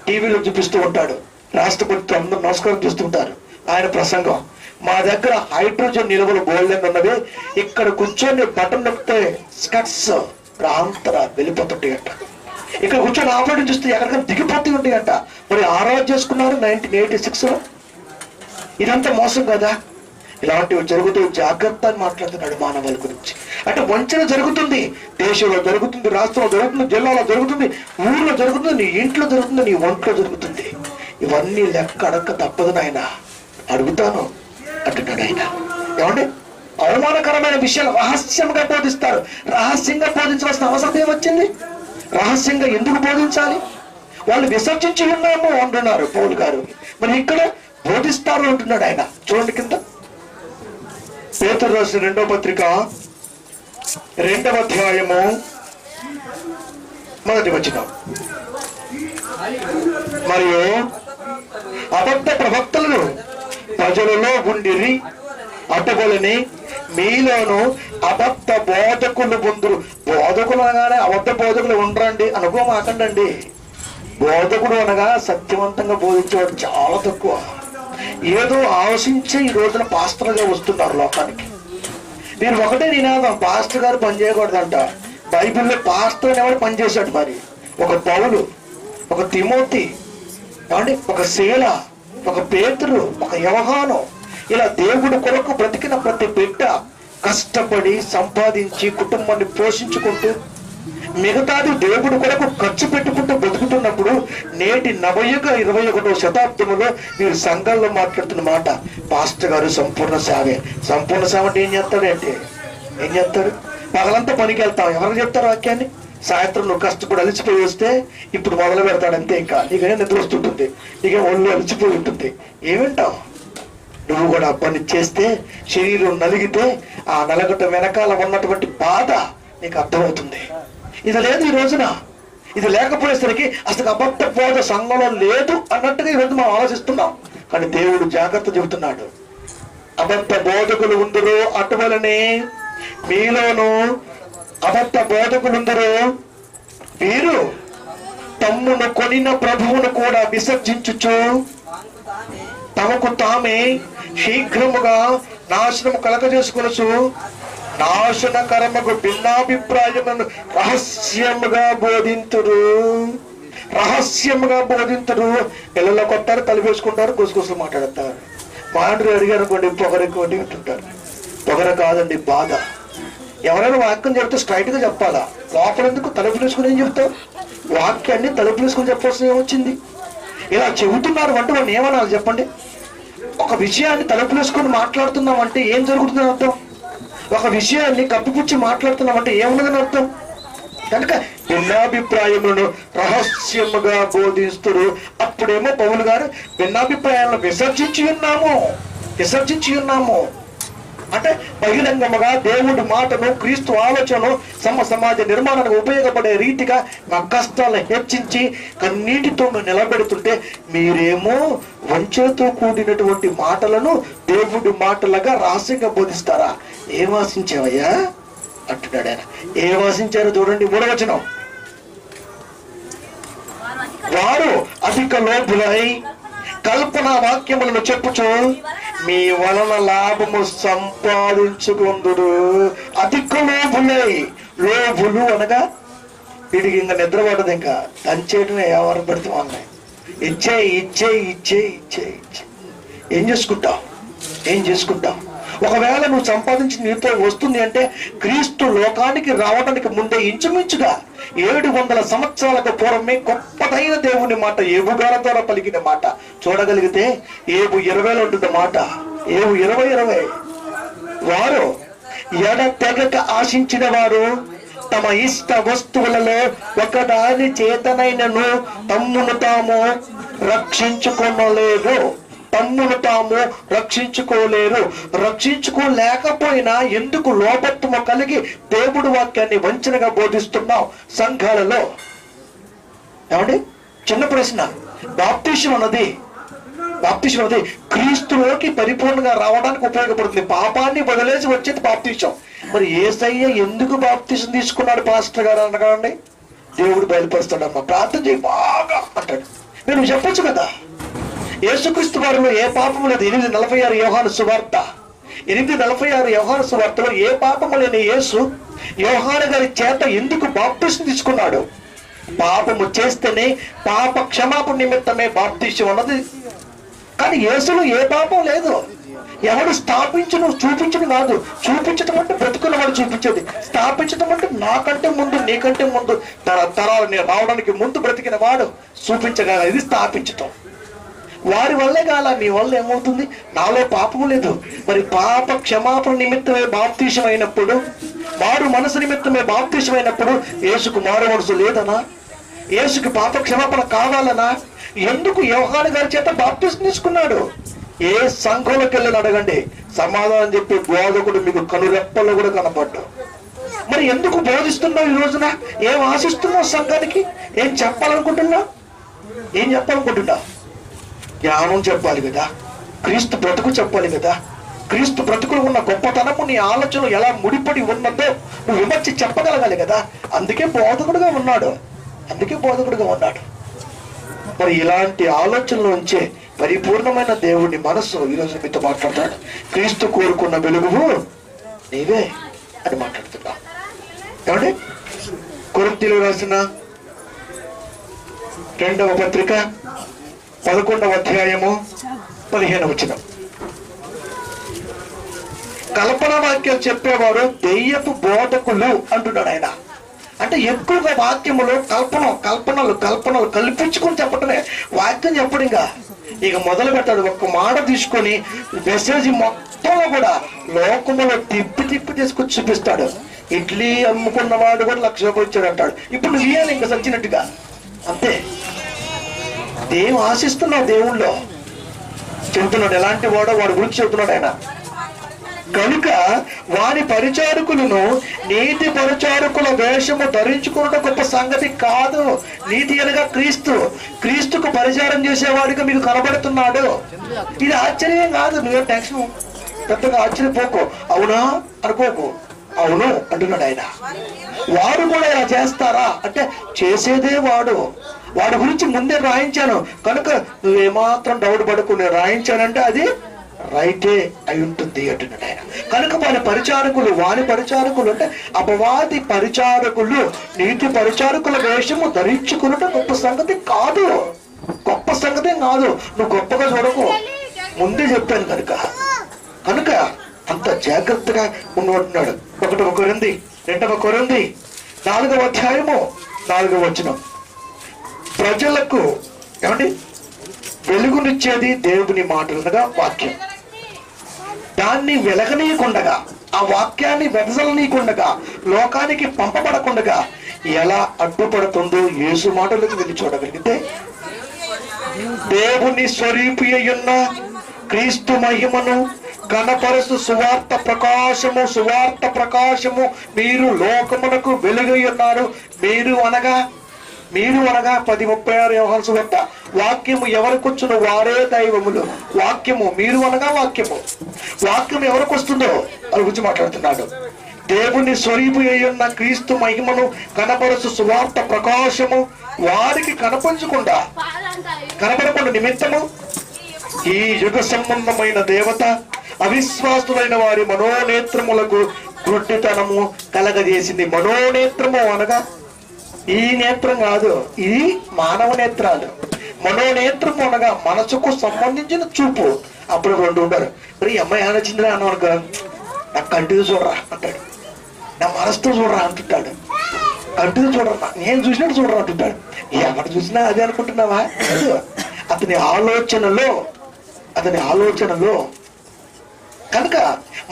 టీవీలో చూపిస్తూ ఉంటాడు. రాష్ట్రపతితో అందరూ నమస్కారం చేస్తుంటారు. ఆయన ప్రసంగం, మా దగ్గర హైడ్రోజన్ నిల్వలు బోల్డెన్ ఉన్నవి, ఇక్కడ కూర్చొని బటన్ నొక్కితే స్కట్స్ ప్రాంతర వెళ్ళిపోతుంటాయి అంట. ఇక్కడ కూర్చొని ఆపరేషన్ చూస్తే ఎక్కడికైనా దిగిపోతూ ఉంటాయి అంట. మరి ఆరాధన చేసుకున్నారు 1986లో. ఇదంతా మోసం కదా. ఇలాంటివి జరుగుతూ జాగ్రత్త అని మాట్లాడుతున్నాడు మానవాళి గురించి. అంటే వంచన జరుగుతుంది, దేశంలో జరుగుతుంది, రాష్ట్రంలో జరుగుతుంది, జిల్లాలో జరుగుతుంది, ఊర్లో జరుగుతుంది, నీ ఇంట్లో జరుగుతుంది, నీ ఒంట్లో జరుగుతుంది. ఇవన్నీ లెక్క అడక్క తప్పదు నాయన, అడుగుతాను అంటున్నాడు ఆయన. ఏమండి, అవమానకరమైన విషయాలు రహస్యంగా బోధిస్తారు. రహస్యంగా బోధించవలసిన అవసరం ఏమొచ్చింది? రహస్యంగా ఎందుకు బోధించాలి? వాళ్ళు విసర్జించి ఉన్నాము అంటున్నారు పౌలు గారు. మరి ఇక్కడ బోధిస్తారు అంటున్నాడు ఆయన. చూడండి కింద, పేతురు రాసిన 2వ పత్రిక 2వ అధ్యాయము 1వ వచనం. మరియు అబద్ధ ప్రవక్తలను ప్రజలలో ఉండిరి, అటువలని మీలోను అబద్ధ బోధకులు ముందురు. బోధకులు అనగానే అబద్ధ బోధకులు ఉండరండి అనుకోమాకండి. బోధకుడు అనగా సత్యవంతంగా బోధించేవాడు చాలా తక్కువ. ఏదో ఆలోచించే ఈ రోజున పాస్టర్గా వస్తున్నారు లోకానికి. మీరు ఒకటే నినాదం, పాస్టర్ గారు పని చేయకూడదంట. బైబిల్లో పాస్టర్ అనేవాడు పనిచేశాడు. మరి ఒక పౌలు, ఒక తిమోతి, ఒక శీల, ఒక పేతురు, ఒక యోహాను, ఇలా దేవుడి కొరకు బ్రతికిన ప్రతి బిడ్డ కష్టపడి సంపాదించి కుటుంబాన్ని పోషించుకుంటూ మిగతాది దేవుడి కొరకు ఖర్చు పెట్టుకుంటూ బతుకుతున్నప్పుడు నేటి నవయుగ 21వ శతాబ్దంలో మీరు సంఘంలో మాట్లాడుతున్న మాట, పాస్టర్ గారు సంపూర్ణ సేవే. సంపూర్ణ సేవ అంటే ఏం చేస్తాడంటే ఏం చేస్తాడు? పగలంతా పనికి వెళ్తాం. ఎవరు చెప్తారు వాక్యాన్ని? సాయంత్రం నువ్వు కష్టపడి అలిసిపోయి వస్తే ఇప్పుడు మొదలు పెడతాడు అంతే. ఇంకా నీకేం నిద్ర వస్తుంటుంది, నీకేం ఒళ్ళు అలిసిపోయి ఉంటుంది. ఏమింటావు? నువ్వు కూడా పని చేస్తే శరీరం నలిగితే ఆ నలగట వెనకాల ఉన్నటువంటి బాధ నీకు అర్థమవుతుంది. ఇది లేదు ఈ రోజున. ఇది లేకపోయేసరికి అసలు అబద్ధ బోధ సంఘంలో లేదు అన్నట్టుగా ఈరోజు మనం ఆలోచిస్తున్నాం. కానీ దేవుడు జాగ్రత్త చెబుతున్నాడు. అబద్ధ బోధకులు ఉందరు, అటువలనే మీలోను అబద్ధ బోధకులుందరు, వీరు తమ్మును కొనిన ప్రభువును కూడా విసర్జించుచు తమకు తామే శీఘ్రముగా నాశనము కలగజేసుకొనొచ్చు నాశనకరముకు భిన్నాభిప్రాయములను రహస్యముగా బోధింతురు. రహస్యముగా బోధింతురు. పిల్లలు కొత్తారు, తలిపేసుకుంటారు, గుసగుసలు మాట్లాడతారు. మాండ్రు అడిగారు అనుకోండి, పొగరెక్కువ అంటుంటారు. పొగర కాదండి, బాధ. ఎవరైనా వాక్యం చెప్తే స్ట్రైట్ గా చెప్పాలా? లోపల ఎందుకు తలుపులు వేసుకుని ఏం చెప్తావు? వాక్యాన్ని తలుపులు వేసుకుని చెప్పాల్సిన ఏమొచ్చింది? ఇలా చెబుతున్నారు అంటే వాళ్ళు ఏమనాలి చెప్పండి? ఒక విషయాన్ని తలుపులు వేసుకొని మాట్లాడుతున్నాం అంటే ఏం జరుగుతుందని అర్థం? ఒక విషయాన్ని కప్పిపుచ్చి మాట్లాడుతున్నాం అంటే ఏమున్నదని అర్థం? కనుక భిన్నాభిప్రాయములను రహస్యముగా బోధిస్తారు. అప్పుడేమో పౌలు గారు భిన్నాభిప్రాయాలను విసర్జించి ఉన్నాము అంటే బహిరంగముగా దేవుడి మాటను, క్రీస్తు ఆలోచనను సమాజ నిర్మాణానికి ఉపయోగపడే రీతిగా మా కష్టాలను హెచ్చించి కన్నీటితో నిలబెడుతుంటే మీరేమో వంచనతో కూడినటువంటి మాటలను దేవుడి మాటలుగా రహస్యంగా బోధిస్తారా? ఏం ఆశించావయ్యా అంటున్నాడు ఆయన. ఏం ఆశించారో చూడండి, 3వ వచనం. వారు అధిక లోపులై కల్పన వాక్యములను చెప్పుచు మీ వలన లాభము సంపాదించుకుందురు. అధిక లోభులై, లోభులు అనగా వీడికి ఇంకా నిద్రపడదు, ఇంకా దంచేయటమే ఎవరు పెడితే ఉన్నాయి. ఇచ్చే ఇచ్చే ఇచ్చే ఇచ్చే ఇచ్చే ఏం చేసుకుంటావు? ఒకవేళ నువ్వు సంపాదించి నీతో వస్తుంది అంటే క్రీస్తు లోకానికి రావడానికి ముందే ఇంచుమించుగా 700 సంవత్సరాలకు పూర్వమే గొప్పదైన దేవుని మాట ఏబు గారి ద్వారా పలికిన మాట చూడగలిగితే ఏబు 20లో ఉంటుంది మాట. ఏబు 20 వారు ఎడతెగక ఆశించిన వారు తమ ఇష్ట వస్తువులలో ఒకదాని చేతనైనను తమ్మును తాము రక్షించుకోలేరు. రక్షించుకోలేకపోయినా ఎందుకు లోపత్వము కలిగి దేవుడి వాక్యాన్ని వంచనగా బోధిస్తున్నావు సంఘాలలో? ఏమండి, చిన్న ప్రశ్న. బాప్తిసం అన్నది క్రీస్తులోకి పరిపూర్ణంగా రావడానికి ఉపయోగపడుతుంది. పాపాన్ని వదిలేసి వచ్చేది బాప్తిసం. మరి యేసయ్య ఎందుకు బాప్తిసం తీసుకున్నాడు పాస్టర్ గారు అనగానే దేవుడు బయలుపరుస్తాడమ్మా, ప్రార్థన చేయి బాగా అంటాడు. నేను చెప్పొచ్చు కదా, యేసుక్రీస్తు వారిలో ఏ పాపము లేదు. 8:46 యోహాను సువార్త. 8:46 యోహాను సువార్తలో ఏ పాపము లేని యేసు యోహాను గారి చేత ఎందుకు బాప్తిసం తీసుకున్నాడు? పాపము చేస్తేనే పాప క్షమాపణ నిమిత్తమే బాప్తిసం అన్నది. కానీ యేసులో ఏ పాపం లేదు. ఎవడు చూపించడం కాదు. చూపించడం అంటే బ్రతుకున్నవాడు చూపించేది. స్థాపించడం అంటే నాకంటే ముందు, నీకంటే ముందు, తరాలు రావడానికి ముందు బ్రతికిన వాడు చూపించగల. ఇది స్థాపించటం. వారి వల్లే కాల, మీ వల్ల ఏమవుతుంది? నాలో పాపము లేదు. మరి పాప క్షమాపణ నిమిత్తమే బాప్తిసం అయినప్పుడు, మారు మనసు నిమిత్తమే బాప్తిసం అయినప్పుడు యేసుకు మారు మనసు లేదనా? యేసుకు పాప క్షమాపణ కావాలనా? ఎందుకు యోహాను గారి చేత బాప్తిసం తీసుకున్నాడు? ఏ సంఘంలోకి వెళ్ళని అడగండి, సమాధానం చెప్పే బోధకుడు మీకు కనురెప్పల్లో కూడా కనపడ్డాడు. మరి ఎందుకు బోధిస్తున్నావు? ఈ రోజున ఏం ఆశిస్తున్నావు? సంఘానికి ఏం చెప్పాలనుకుంటున్నావు? జ్ఞానం చెప్పాలి కదా, క్రీస్తు బ్రతుకు చెప్పాలి కదా. క్రీస్తు బ్రతుకులు ఉన్న గొప్పతనము నీ ఆలోచన ఎలా ముడిపడి ఉన్నదో నువ్వు విమర్శి చెప్పగలగాలి కదా. అందుకే బోధకుడుగా ఉన్నాడు. మరి ఇలాంటి ఆలోచనలోంచే పరిపూర్ణమైన దేవుని మనస్సు ఈరోజు మీతో మాట్లాడతాడు. క్రీస్తు కోరుకున్న వెలుగు నీవే అని మాట్లాడుతున్నా. ఏమండి, కొరింథీయులకు రాసిన 2వ పత్రిక 11వ అధ్యాయము 15వ వచనం. కల్పన వాక్యాలు చెప్పేవారు దెయ్యపు బోధకులు అంటున్నాడు ఆయన. అంటే ఎక్కువగా వాక్యములు కల్పనలు కల్పించుకుని చెప్పటమే. వాక్యం చెప్పడు. ఇక మొదలు పెట్టాడు. ఒక్క మాట తీసుకొని మెసేజ్ మొత్తంలో కూడా లోకములో తిప్పి తీసుకొచ్చి చూపిస్తాడు. ఇడ్లీ అమ్ముకున్నవాడు కూడా 1,00,000 రూపాయలు ఇచ్చాడు అంటాడు. ఇప్పుడు నువ్వు ఇయ్యాలి ఇంకా సచ్చినట్టుగా. అంతే. దేవు ఆశిస్తున్నావు. దేవుళ్ళో చెబుతున్నాడు ఎలాంటి వాడో వాడి గురించి చెబుతున్నాడు ఆయన. కనుక వారి పరిచారకులను నీతి పరిచారకుల వేషము ధరించుకోవడం గొప్ప సంగతి కాదు. నీతి అనగా క్రీస్తుకు పరిచారం చేసేవాడిగా మీకు కనబడుతున్నాడు. ఇది ఆశ్చర్యం కాదు. నువ్వే టెన్షన్ పెద్దగా ఆశ్చర్యపోకు. అవునా అనుకోకు. అవును అంటున్నాడు ఆయన. వారు కూడా ఇలా చేస్తారా అంటే చేసేదే వాడి గురించి ముందే రాయించాను కనుక నువ్వేమాత్రం డౌట్ పడకు. నేను రాయించానంటే అది రైటే అయి ఉంటుంది అంటున్నాడు ఆయన. కనుక వాని పరిచారకులు అంటే అపవాది పరిచారకులు నీతి పరిచారకుల వేషము ధరించుకున్నట్టు గొప్ప సంగతి కాదు. నువ్వు గొప్పగా చూడకు. ముందే చెప్పాను కనుక అంత జాగ్రత్తగా ఉంటున్నాడు. 1వ కొరింథీ 2వ కొరింథీ 4వ అధ్యాయము 4వ వచనం. ప్రజలకు ఏమండి వెలుగునిచ్చేది దేవుని మాటలుగా వాక్యం. దాన్ని వెలగనీయకుండగా, ఆ వాక్యాన్ని వెదజలనీయకుండగా, లోకానికి పంపబడకుండగా ఎలా అడ్డుపడుతుందో యేసు మాటలకు వెళ్ళి చూడగలిగితే దేవుని స్వరూపి అయ్యున్న క్రీస్తు మహిమను కనపరుస్తు సువార్త ప్రకాశము మీరు లోకమునకు వెలుగై ఉన్నారు. మీరు అనగా 10:36 యోహాను సువార్త. వాక్యము ఎవరికొచ్చును వారే దైవములు. వాక్యము మీరు అనగా వాక్యం ఎవరికి వస్తుందో వాళ్ళ గురించి మాట్లాడుతున్నాడు. దేవుని స్వరూపి అయ్యున్న క్రీస్తు మహిమను కనపరుచు సువార్త ప్రకాశము వారికి కనపడకుండా నిమిత్తము ఈ యుగ సంబంధమైన దేవత అవిశ్వాసులైన వారి మనోనేత్రములకు గుడ్డితనము కలగజేసింది. మనోనేత్రము అనగా ఈ నేత్రం కాదు, ఇది మానవ నేత్రాలు. మనోనేత్రము అనగా మనసుకు సంబంధించిన చూపు. అప్పుడు రెండు ఉండరు. మరి అమ్మాయి ఆలోచించరా అన్న అనుకో, నా కంటితో చూడరా అంటాడు, నా మనసుతో చూడరా అంటుంటాడు. కంటితో చూడరా, నేను చూసినట్టు చూడరా అంటుంటాడు. ఎవరు చూసినా అదే అనుకుంటున్నావా? అతని ఆలోచనలో కనుక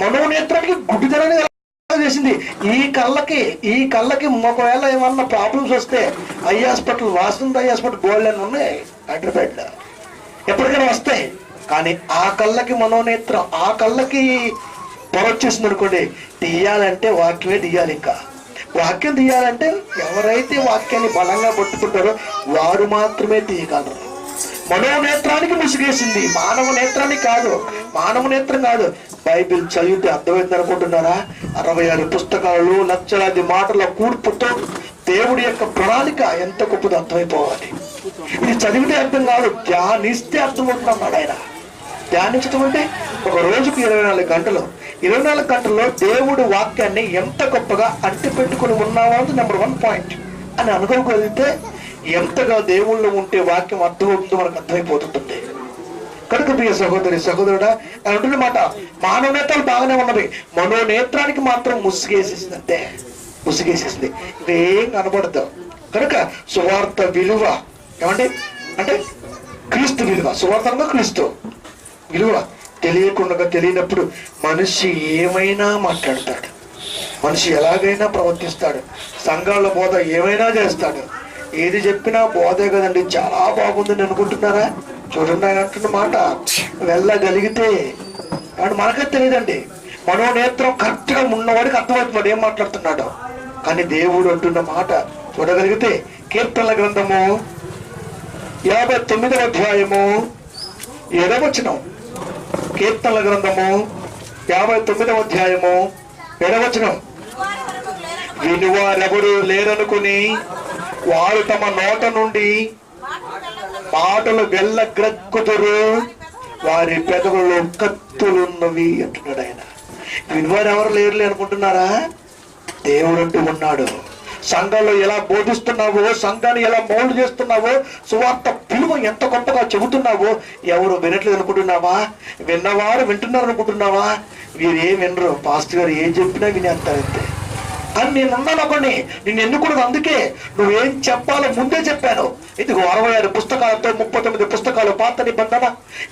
మనోనేత్రానికి గుడ్డితనాన్ని చేసింది. ఈ కళ్ళకి ఒకవేళ ఏమన్నా ప్రాబ్లమ్స్ వస్తే eye hospital, వాసంత eye hospital gold అని ఉన్నాయి హైదరాబాద్లో, ఎప్పటికైనా వస్తాయి. కానీ ఆ కళ్ళకి మనోనేత్రం, ఆ కళ్ళకి పొర వచ్చేసింది అనుకోండి, తీయాలంటే వాక్యమే తీయాలి. ఇంకా వాక్యం తీయాలంటే ఎవరైతే వాక్యాన్ని బలంగా పట్టుకుంటారో వారు మాత్రమే తీయగలరు. మనోనేత్రానికి ముసుగేసింది, మానవ నేత్రానికి కాదు. మానవ నేత్రం కాదు. బైబిల్ చదివితే అర్థమైంది అనుకుంటున్నారా? 66 పుస్తకాలు, లక్షలాది మాటల కూర్పుతో దేవుడి యొక్క ప్రణాళిక ఎంత గొప్పదో అర్థమైపోవాలి. ఇది చదివితే అర్థం కాదు, ధ్యానిస్తే అర్థమవుతున్నాడు ఆయన. ధ్యానించడం అంటే ఒక రోజుకు 24 గంటలు, 24 గంటల్లో దేవుడి వాక్యాన్ని ఎంత గొప్పగా అంటి పెట్టుకుని ఉన్నావా అని నెంబర్ 1 పాయింట్ అని అనుకోగలిగితే ఎంతగా దేవుళ్ళు ఉంటే వాక్యం అర్థమవుతుందో మనకు అర్థమైపోతుంటుంది. కనుక ప్రియ సహోదరి సహోదరుడా అంటున్న మాట, మానవ నేత్రాలు బాగానే ఉన్నవి, మనోనేత్రానికి మాత్రం ముసుగేసేసిందంటే ముసుగేసేసింది, ఇవేం కనబడదు. కనుక సువార్త విలువ ఏమంటే అంటే క్రీస్తు విలువ, సువార్తగా క్రీస్తు విలువ తెలియనప్పుడు మనిషి ఏమైనా మాట్లాడతాడు, మనిషి ఎలాగైనా ప్రవర్తిస్తాడు, సంఘాల బోధ ఏమైనా చేస్తాడు. ఏది చెప్పినా బోధే కదండి, చాలా బాగుందని అనుకుంటున్నారా? చూడండి ఆయన అంటున్న మాట, వెళ్ళగలిగితే వాడు మనకే తెలియదండి. మనోనేత్రం కరెక్ట్గా ఉన్నవాడికి అర్థమవుతున్నాడు ఏం మాట్లాడుతున్నాడు. కానీ దేవుడు అంటున్న మాట చూడగలిగితే కీర్తనల గ్రంథము 59వ అధ్యాయము 7వ వచనం. కీర్తనల గ్రంథము 59వ అధ్యాయము 7వ వచనం. వినువారెవరు లేరనుకుని వారు తమ నోట నుండి మాటలు వెళ్ళగ్రక్కుతురు, వారి పెదవుల్లో కత్తులున్నవి అంటున్నాడు ఆయన. వినివారు ఎవరు లేరులే అనుకుంటున్నారా? దేవుడు అంటూ ఉన్నాడు. సంఘంలో ఎలా బోధిస్తున్నావో, సంఘాన్ని ఎలా మౌల్డ్ చేస్తున్నావో, సువార్త విలువ ఎంత గొప్పగా చెబుతున్నావో ఎవరు వినట్లేదు అనుకుంటున్నావా? విన్నవారు వింటున్నారు అనుకుంటున్నావా? వీరేం వినరు, పాస్టర్ గారు ఏం చెప్పినా వినేస్తారంతే అని నేను ఉన్నాను ఒకని. నేను ఎన్నుకున్నది అందుకే నువ్వేం చెప్పాలో ముందే చెప్పాను. ఇదిగో 66 పుస్తకాలతో 39 పుస్తకాలు పాత నిబంధన,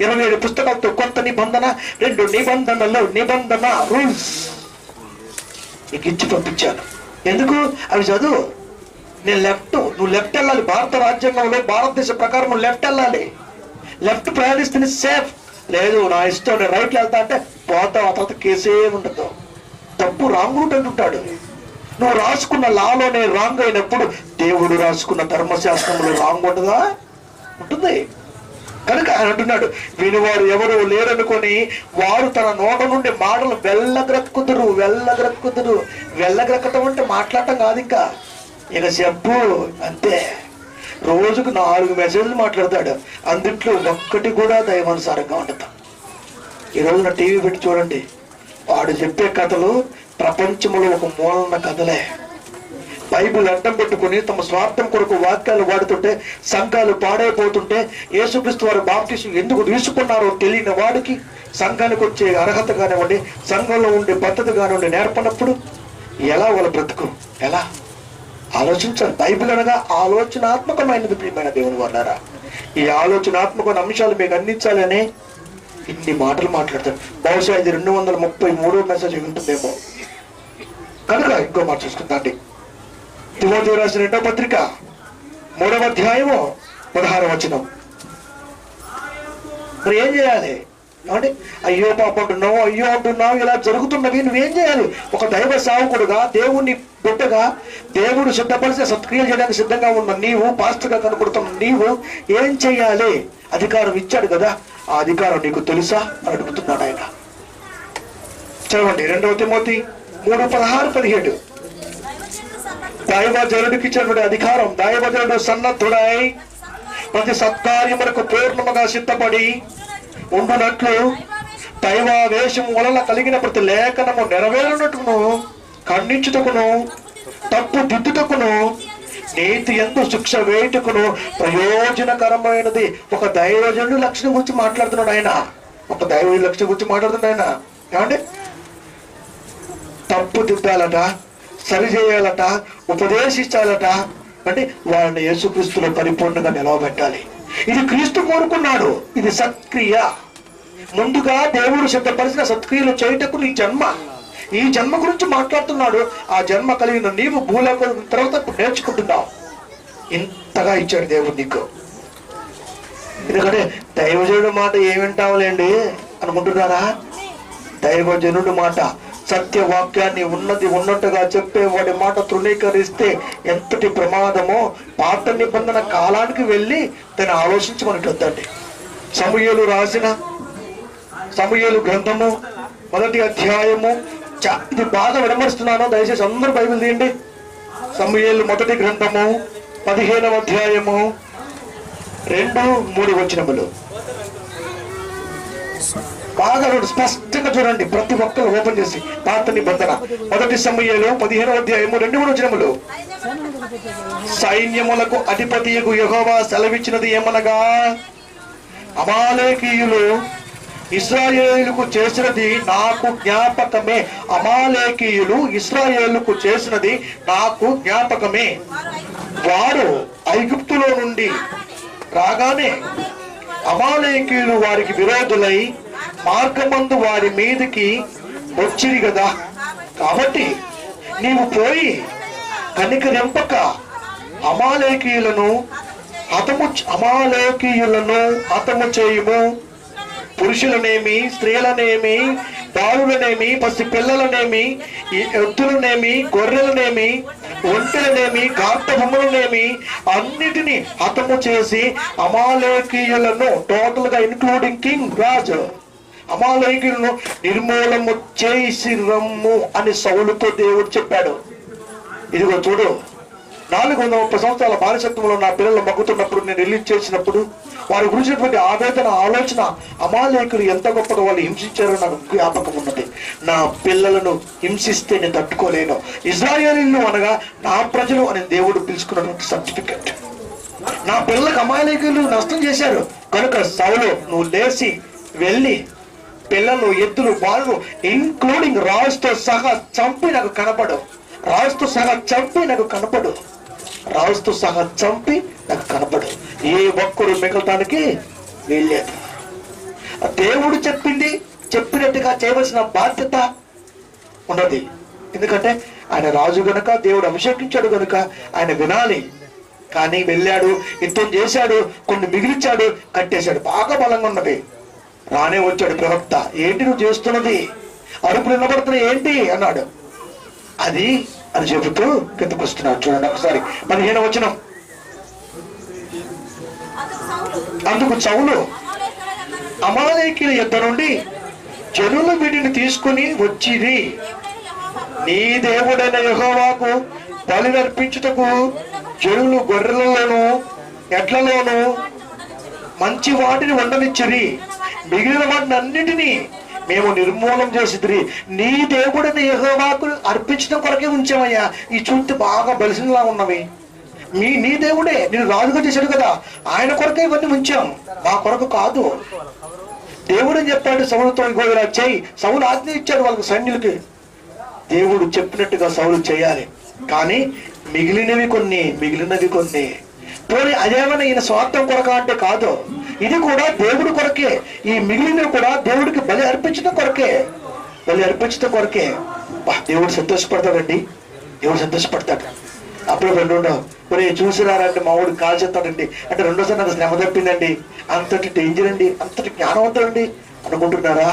27 పుస్తకాలతో కొత్త నిబంధన, 2 నిబంధనలు నిబంధన రూల్స్ నీకు ఇచ్చి పంపించాను. ఎందుకు? అవి చదువు. నేను నువ్వు లెఫ్ట్ వెళ్ళాలి. భారత రాజ్యాంగంలో భారతదేశ ప్రకారం నువ్వు లెఫ్ట్ వెళ్ళాలి. లెఫ్ట్ ప్రయాణిస్తే సేఫ్. లేదు నా ఇష్టం నేను రైట్లో వెళ్తా అంటే పోతావు, ఆ తర్వాత కేసే ఉండదు. తప్పు రాంగ్ రూట్ అంటుంటాడు. నువ్వు రాసుకున్న లాలోనే రాంగ్ అయినప్పుడు దేవుడు రాసుకున్న ధర్మశాస్త్రంలో రాంగ్ ఉండదా? ఉంటుంది. కనుక ఆయన అంటున్నాడు, వినివారు ఎవరు లేరనుకొని వారు తన నోట నుండి మాటలు వెళ్ళగ్రక్కుదురు. వెళ్ళగ్రక్కటం అంటే మాట్లాడటం కాదు, ఇంకా ఇక చెప్పు అంతే. రోజుకు 4 మెసేజ్లు మాట్లాడతాడు, అందుట్లో ఒక్కటి కూడా దైవానుసారంగా ఉండదు. ఈ రోజున టీవీ పెట్టి చూడండి, వాడు చెప్పే కథలు ప్రపంచంలో ఒక మూలన్న కథలే. బైబిల్ అడ్డం పెట్టుకుని తమ స్వార్థం కొరకు వాక్యాలు వాడుతుంటే సంఘాలు పాడైపోతుంటే, యేసుక్రీస్తు వారు బాప్టిజం ఎందుకు తీసుకున్నారో తెలియని వాడికి సంఘానికి వచ్చే అర్హత కానివ్వండి, సంఘంలో ఉండే పద్ధతి కానివ్వండి నేర్పనప్పుడు ఎలా వాళ్ళ బ్రతుకు ఎలా ఆలోచించాలి. బైబిల్ అనగా ఆలోచనాత్మకమైనది. ప్రియమైన దేవుని వారులారా, ఈ ఆలోచనాత్మకమైన అంశాలు మీకు అందించాలి అని ఇన్ని మాటలు మాట్లాడతాడు. బహుశా ఇది 233వ మెసేజ్ ఉంటుందేమో. కనుక ఇంకో మాట చూసుకుందాండి. తిమోథెయుకు రాసిన 2వ పత్రిక 3వ అధ్యాయము 16వ వచనం. మరి ఏం చేయాలి అంటే, అయ్యో పాప అంటున్నావు, అయ్యో అంటున్నావు, ఇలా జరుగుతున్నవి, నువ్వేం చేయాలి? ఒక దైవ సేవకుడుగా, దేవుని బిడ్డగా, దేవుడు సిద్ధపరిచే సత్క్రియలు చేయడానికి సిద్ధంగా ఉన్న నీవు, పాస్టర్గా కనపడుతున్న నీవు ఏం చేయాలి? అధికారం ఇచ్చాడు కదా, ఆ అధికారం నీకు తెలుసా అని అడుగుతున్నాడు ఆయన. చదవండి 2వ తిమోతి 3:16-17. దైవజనుడికి ఇచ్చినటువంటి అధికారం, దైవజనుడు సన్నద్ధుడై ప్రతి సత్కార్యములకు పూర్ణముగా సిద్ధపడి ఉండునట్లు దైవావేశం వలన కలిగిన ప్రతి లేఖనము నెరవేరునట్టును, ఖండించుటకును, తప్పు దిద్దుటకును, నీతి యందు శిక్ష వేయుటకును ప్రయోజనకరమైనది. ఒక దైవజనుడి లక్షణం గురించి మాట్లాడుతున్నాడు ఆయన. ఒక దైవజనుడి లక్షణం గురించి మాట్లాడుతున్నాడు ఆయన. ఏమంటే తప్పు దిద్దాలట, సరి చేయాలట, ఉపదేశించాలట. అంటే వాళ్ళని యేసుక్రీస్తులో పరిపూర్ణంగా నిలవబెట్టాలి. ఇది క్రీస్తు కోరుకున్నాడు. ఇది సత్క్రియ. ముందుగా దేవుడు సిద్ధపరిచిన సత్క్రియలు చేయుటకు నీ జన్మ. ఈ జన్మ గురించి మాట్లాడుతున్నాడు. ఆ జన్మ కలిగిన నీవు భూలోకం తర్వాత ఇప్పుడు నేర్చుకుంటున్నావు. ఇంతగా ఇచ్చాడు దేవుడు నీకు. ఎందుకంటే దైవజనుడు మాట ఏం వింటావులేండి అనుకుంటున్నారా? దైవజనుడు మాట, సత్యవాక్యాన్ని ఉన్నది ఉన్నట్టుగా చెప్పేవాడి మాట తృణీకరిస్తే ఎంతటి ప్రమాదమో పాత నిబంధన కాలానికి వెళ్ళి దాన్ని ఆలోచించమని వద్దండి. సమూయేలు గ్రంథము 1వ అధ్యాయము. ఇది బాగా విడమరుస్తున్నాను, దయచేసి అందరూ బైబిల్ తీయండి. సమూయేలు 1వ గ్రంథము 15వ అధ్యాయము 2-3 వచనములు బాగా స్పష్టంగా చూడండి. ప్రతి ఒక్కరు ఓపెన్ చేసి పాత నిబంధన 1 సమూయేలు 15వ అధ్యాయము 2-3 వచనములు. సైన్యములకు అధిపతియగు యెహోవా సెలవిచ్చినది ఏమనగా, అమాలేకీయులు ఇశ్రాయేలుకు చేసినది నాకు జ్ఞాపకమే. అమాలేకీయులు ఇశ్రాయేలుకు చేసినది నాకు జ్ఞాపకమే. వారు ఐగుప్తులో నుండి రాగానే అమాలేకీయులు వారికి విరోధులై మార్గమందు వారి మీదకి వచ్చిరి కదా. కాబట్టి నీవు పోయి కనికరింపక అమాలేకీయులను హతము చేయుము. పురుషులనేమి, స్త్రీలనేమి, బాలులనేమి, పసి పిల్లలనేమి, ఎద్దులనేమి, గొర్రెలనేమి, ఒంటెలనేమి, గార్ధబొమ్మలనేమి అన్నిటినీ హతము చేసి అమాలేకీయులను, టోటల్ గా ఇన్క్లూడింగ్ కింగ్ రాజు, అమాలేకీయులను నిర్మూలము చేసి రమ్ము అని సౌలుతో దేవుడు చెప్పాడు. ఇదిగో చూడు, 430 సంవత్సరాల బానిసత్వంలో నా పిల్లలు మగ్గుతున్నప్పుడు నేను రిలీజ్ చేసినప్పుడు వారి గురించినటువంటి ఆవేదన, ఆలోచన, అమాలేకులు ఎంత గొప్పగా వాళ్ళు హింసించారో నాకు జ్ఞాపకం ఉన్నది. నా పిల్లలను హింసిస్తే నేను తట్టుకోలేను. ఇశ్రాయేలీయులు అనగా నా ప్రజలు అని దేవుడు పిలుచుకున్నటువంటి సర్టిఫికెట్. నా పిల్లలకు అమాలేకులు నష్టం చేశారు కనుక సౌలు నువ్వు లేచి వెళ్ళి పిల్లలు, ఎద్దులు, బాలు ఇన్క్లూడింగ్ రాజుతో సహా చంపి నాకు కనపడు. రాజుతో సహా చంపి నాకు కనపడు. రాజుతో సహా చంపి నాకు కనపడు. ఏ ఒక్కరు మిగలటానికి వెళ్ళలేదు. దేవుడు చెప్పినట్టుగా చేయవలసిన బాధ్యత ఉన్నది. ఎందుకంటే ఆయన రాజు గనుక, దేవుడు అభిషేకించాడు గనుక ఆయన వినాలి. కానీ వెళ్ళాడు, యుద్ధం చేశాడు, కొన్ని మిగిలిచ్చాడు, కట్టేశాడు. బాగా బలంగా ఉన్నది. రానే వచ్చాడు ప్రవక్త. ఏంటి నువ్వు చేస్తున్నది? అరుపులు వినబడుతున్నాయి ఏంటి అన్నాడు. అది అని చెబుతూ కిందకు వస్తున్నాడు. చూడండి ఒకసారి 15వ వచనం. అందుకు సౌలు అమాలేకీయుల యొద్ద నుండి జనుల వీటిని తీసుకుని వచ్చిరి. నీ దేవుడైన యెహోవాకు బలి అర్పించుటకు జనులు గొర్రెలలోను ఎడ్లలోను మంచి వాటిని వండనిచ్చిరి. మిగిలిన వాటిని అన్నిటినీ మేము నిర్మూలం చేసిద్రి. నీ దేవుడైన యెహోవాకు అర్పించడం కొరకే ఉంచామయ్యా. ఈ చూస్తే బాగా బలిసినలా ఉన్నవి. నీ దేవుడే నేను రాజుగా చేశాడు కదా, ఆయన కొరకే ఇవన్నీ ఉంచాం, మా కొరకు కాదు. దేవుడు అని చెప్పాడు సౌలుతో, ఇంకో ఇలా చెయ్యి. సౌలు ఆజ్ఞ ఇచ్చాడు వాళ్ళకి, సైన్యులకి. దేవుడు చెప్పినట్టుగా సౌలు చేయాలి. కానీ మిగిలినవి కొన్ని పోనీ అదేమన్నా ఈయన స్వార్థం కొరక అంటే కాదు. ఇది కూడా దేవుడి కొరకే. ఈ మిగిలినవి కూడా దేవుడికి బలి అర్పించడం కొరకే. దేవుడు సంతోషపడతాడండి. దేవుడు సంతోషపడతాడు. అప్పుడు రెండు కొన్ని చూసినారంటే మా ఊడికి కాల్ చేస్తాడండి అంటే రెండోసారి నాకు శ్రమ తప్పిందండి. అంతటి డేంజర్ అండి, అంతటి జ్ఞానవంతుడండి అనుకుంటున్నారా?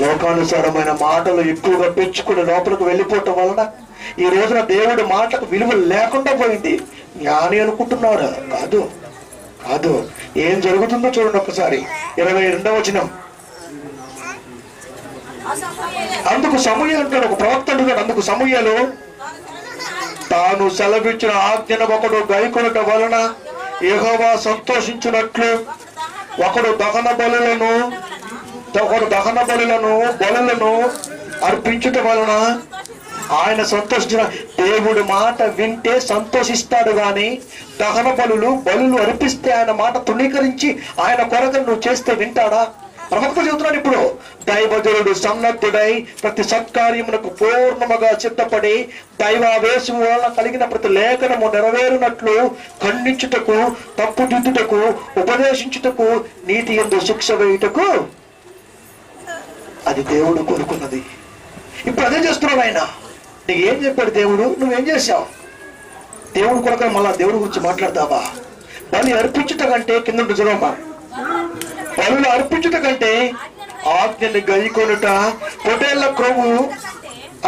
లోకానుసారమైన మాటలు ఎక్కువగా పెంచుకుని లోపలికి వెళ్ళిపోవటం వలన ఈ రోజున దేవుడి మాటలకు విలువ లేకుండా పోయింది. జ్ఞాని అనుకుంటున్నారు. కాదు. ఏం జరుగుతుందో చూడండి ఒకసారి. 22వ వచనం. అందుకు సమూయేలు అంటాడు, ఒక ప్రవక్త అంటున్నాడు. అందుకు సమూయేలు తాను సెలవిచ్చిన ఆజ్ఞను ఒకడు గైకొనుట వలన యెహోవా సంతోషించినట్లు ఒకడు దహన బలులను ఒకడు దహన బలులను అర్పించుట వలన ఆయన సంతోషించిన దేవుడి మాట వింటే సంతోషిస్తాడు గాని దహన బలులు అర్పిస్తే ఆయన మాట తృణీకరించి ఆయన కొరకు నువ్వు చేస్తే వింటాడా? ప్రవక్త చెబుతున్నాడు ఇప్పుడు, దైవజనుడు సన్నద్ధుడై ప్రతి సత్కార్యమునకు పూర్ణముగా సిద్ధపడి దైవావేశము వలన కలిగిన ప్రతి లేఖనము నెరవేరునట్లు ఖండించుటకు, తప్పుదిద్దుటకు, ఉపదేశించుటకు, నీతి యందు శిక్ష వేయుటకు అది దేవుడు కోరుకున్నది. ఇప్పుడు అదే చేస్తున్నాడు ఆయన. నీకు ఏం చెప్పాడు దేవుడు? నువ్వేం చేశావు? దేవుడు కొరకు మళ్ళా దేవుడి గురించి మాట్లాడతావా? బలి అర్పించుట కంటే కింద చదవమ్మా, బలులు అర్పించుట కంటే ఆజ్ఞని గైకొనుట, పొటేళ్ల క్రొవ్వు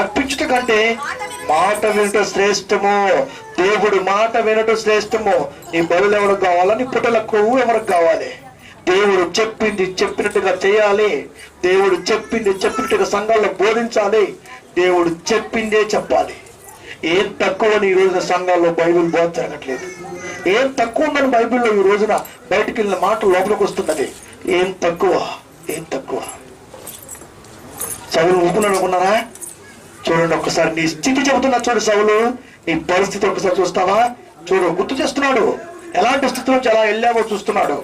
అర్పించుట కంటే మాట వినుట శ్రేష్టము. దేవుడు మాట వినటం శ్రేష్టము. నీ బలులు ఎవరికి కావాలా? నీ పొటేళ్ల క్రొవ్వు ఎవరికి కావాలి? దేవుడు చెప్పింది చెప్పినట్టుగా చేయాలి. దేవుడు చెప్పింది చెప్పినట్టుగా సంఘాల్లో బోధించాలి. దేవుడు చెప్పిందే చెప్పాలి. ఏం తక్కువని ఈ రోజున సంఘాల్లో బైబిల్ బోధ జరగట్లేదు. ఏం తక్కువ ఉందని బైబిల్లో ఈ రోజున బయటికి వెళ్ళిన మాట లోపలికి వస్తున్నది. ఏం తక్కువ? సౌలు ఊపుకున్నారా? చూడండి ఒక్కసారి నీ స్థితి చెబుతున్నా. చూడు సౌలు, నీ పరిస్థితి ఒకసారి చూస్తావా? చూడు, గుర్తు చేస్తున్నాడు. ఎలాంటి స్థితి నుంచి ఎలా వెళ్ళావో చూస్తున్నాడు.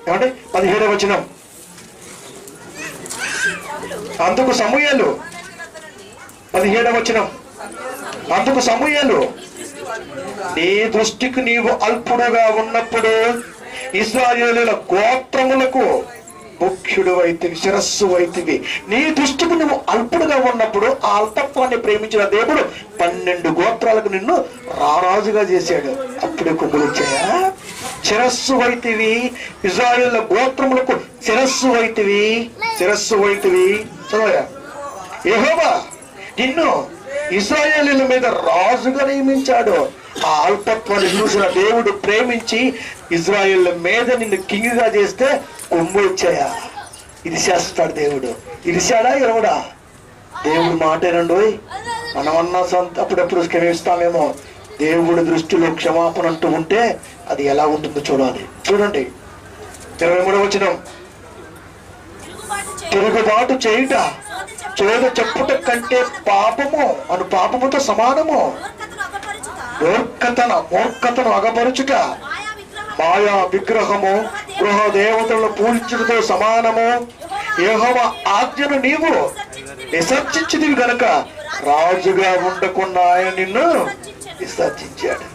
ఏమంటే 17వ వచనం, అందుకు సమూయేలు 17వ వచనం, అందుకు సమూయేలు నీ దృష్టికి నీవు అల్పుడుగా ఉన్నప్పుడు ఇశ్రాయేలీయుల గోత్రములకు ముఖ్యుడు అయితివి, శిరస్సు అయితివి. నీ దృష్టికి నువ్వు అల్పుడుగా ఉన్నప్పుడు ఆ అల్పత్వాన్ని ప్రేమించిన దేవుడు 12 గోత్రాలకు నిన్ను రారాజుగా చేశాడు. అప్పుడే కొమ్ములు వచ్చాయా? శిరస్సు అయితివి, ఇశ్రాయేలీయుల గోత్రములకు శిరస్సు అయితివి. చదవయా, యెహోవా నిన్ను ఇశ్రాయేలీయుల మీద రాజుగా నియమించాడు. ఆ అల్పత్వాన్ని చూసిన దేవుడు ప్రేమించి ఇశ్రాయేళ్ల మీద నిన్ను కింగ్గా చేస్తే కొమ్ములు వచ్చాయా? ఇది చేస్తాడు దేవుడు. ఇరిశాడా ఇరవడా? దేవుడు మాటేనండు. మనమన్నా అప్పుడప్పుడు క్షమిస్తామేమో. దేవుడి దృష్టిలో క్షమాపణ అంటూ ఉంటే అది ఎలా ఉంటుందో చూడాలి. చూడండి 23వ వచనం, తిరుగుబాటు చేయుట చోద చెప్పుట కంటే పాపముతో సమానము. మూర్ఖతను అగపరుచుట మాయా విగ్రహము గృహ దేవతలను పూజించుటతో సమానము. యెహోవా ఆజ్ఞను నీవు విసర్జించిదివి గనుక రాజుగా ఉండకుండా ఆయన నిన్ను విసర్జించాడు.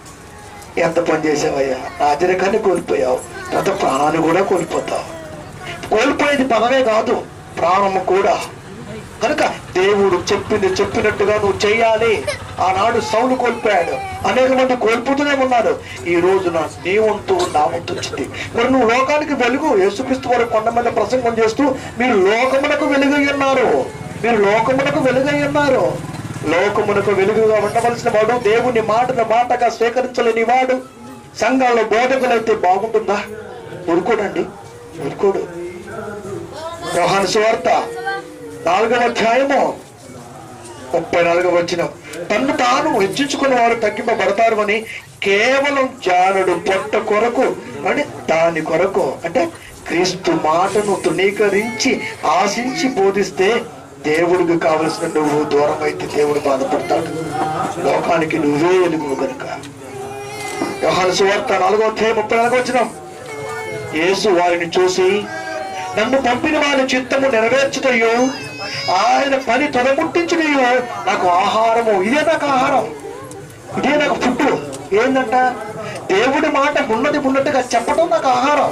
ఎంత పని చేసావయ్యా? రాజరికాన్ని కోల్పోయావు, తర్వాత ప్రాణాన్ని కూడా కోల్పోతావు. కోల్పోయేది పదవే కాదు, ప్రాణము కూడా. కనుక దేవుడు చెప్పింది చెప్పినట్టుగా నువ్వు చేయాలి. ఆనాడు సౌలు కోల్పోయాడు, అనేక మంది కోల్పోతూనే ఉన్నారు. ఈ రోజున నీ వంతు నా వంతు వచ్చింది. మరి నువ్వు లోకానికి వెలుగు. యేసుక్రీస్తు వారు కొండ మీద ప్రసంగం చేస్తూ మీరు లోకమునకు వెలుగై ఉన్నారు, లోకమునకు వెలుగుగా ఉండవలసిన వాడు, దేవుని మాటగా స్వీకరించలేని వాడు సంఘాల్లో బోధకులైతే బాగుంటుందా? ఊరుకోడు. యోహాను సువార్త 4వ అధ్యాయము 34వ వచనం, తన్ను తాను హెచ్చించుకున్న వారు తగ్గింపబడతారు అని కేవలం జానుడు పొట్ట కొరకు అని దాని కొరకు, అంటే క్రీస్తు మాటను తృణీకరించి ఆశించి బోధిస్తే దేవుడికి కావలసిన నువ్వు దూరం అయితే దేవుడు బాధపడతాడు. లోకానికి నువ్వే వెలుగు కనుక. యోహాను సువార్త 4వ అధ్యాయం 34వ వచనం, యేసు వారిని చూసి నన్ను పంపిన వారి చిత్తము నెరవేర్చుటయో ఆయన పని తొడముట్టించుటయో నాకు ఆహారము. ఇదే నాకు ఆహారం, ఇదే నాకు ఫుడ్. ఏందంట? దేవుడి మాట ఉన్నట్టుగా చెప్పడం నాకు ఆహారం,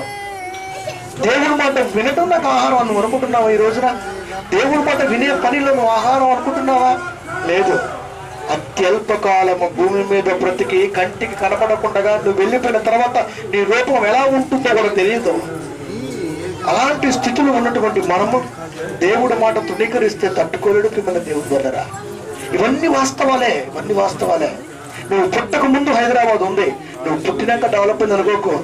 దేవుడి మాట వినటం నాకు ఆహారం అని నువ్వు అనుకుంటున్నావా? ఈ రోజున దేవుడి మాట వినే పనిలో నువ్వు ఆహారం అనుకుంటున్నావా? లేదు. అత్యల్పకాలము భూమి మీద బ్రతికి కంటికి కనపడకుండా నువ్వు వెళ్ళిపోయిన తర్వాత నీ రూపం ఎలా ఉంటుందో కూడా తెలియదు. అలాంటి స్థితిలో ఉన్నటువంటి మనము దేవుడి మాట తృణీకరిస్తే తట్టుకోలేడు. మిమ్మల్ని దేవుడి వల్లరా ఇవన్నీ వాస్తవాలే. నువ్వు పుట్టక ముందు హైదరాబాద్ ఉంది, నువ్వు పుట్టినాక డెవలప్ అయింది అనుకోకు.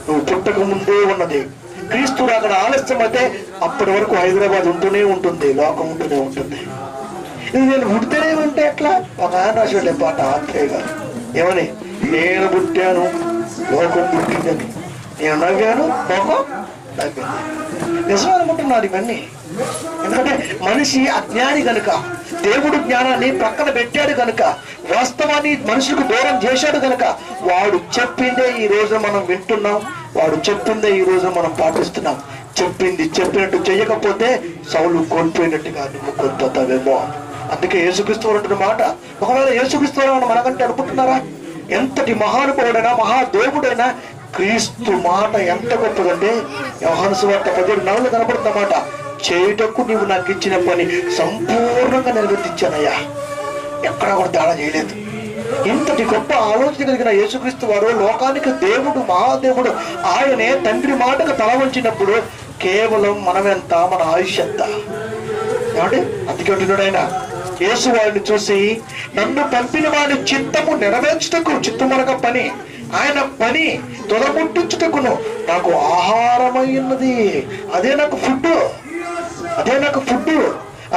నువ్వు పుట్టక ముందే ఉన్నది. క్రీస్తు అక్కడ ఆలస్యం అయితే అప్పటి వరకు హైదరాబాద్ ఉంటూనే ఉంటుంది, లోకం ఉంటూనే ఉంటుంది. ఇది నేను పుడితేనే ఉంటే ఎట్లా? ఒక ఆయన రాశాడు పాట ఆత్రేయ గారు, ఏమని? నేను పుట్టాను లోకం పుట్టిందని, నేను నవ్వాను లోకం నవ్వింది. నిజం అనుకుంటున్నారు ఇవన్నీ. ఎందుకంటే మనిషి అజ్ఞాని కనుక, దేవుడు జ్ఞానాన్ని ప్రక్కన పెట్టాడు కనుక, వాస్తవాన్ని మనుషులకు దూరం చేశాడు కనుక, వాడు చెప్పిందే ఈ రోజు మనం వింటున్నాం, వాడు చెప్పిందే ఈ రోజు మనం పాటిస్తున్నాం. చెప్పింది చెప్పినట్టు చేయకపోతే సౌలు కోల్పోయినట్టుగా నువ్వు కోల్పోతావేమో. అందుకే యేసుక్రీస్తు అంటున్న మాట, ఒకవేళ యేసుక్రీస్తు మనకంటే అనుకుంటున్నారా? ఎంతటి మహానుభావుడైనా మహాదేవుడైనా క్రీస్తు మాట ఎంత గొప్పదంటే, యోహాను సువార్త 17:4 కనబడుతున్నమాట, చేయుటకు నీవు నాకు ఇచ్చిన పని సంపూర్ణంగా నెరవేర్తించానయ్యా, ఎక్కడా కూడా తేడా చేయలేదు. ఇంతటి గొప్ప ఆలోచన కలిగిన యేసుక్రీస్తు వారు లోకానికి దేవుడు, మహాదేవుడు. ఆయనే తండ్రి మాటకు తల వంచినప్పుడు కేవలం మనమెంత, మన ఆయుష్ ఎంత ఏమంటే? అందుకే అంటున్నాడు ఆయన, యేసు వారిని చూసి, నన్ను పంపిన వాడి చిత్తము నెరవేర్చుటకు, చిత్తమనగా పని, ఆయన పని తొలముట్టించుటకును నాకు ఆహారమైనది. అదే నాకు ఫుడ్, అదే నాకు ఫుడ్,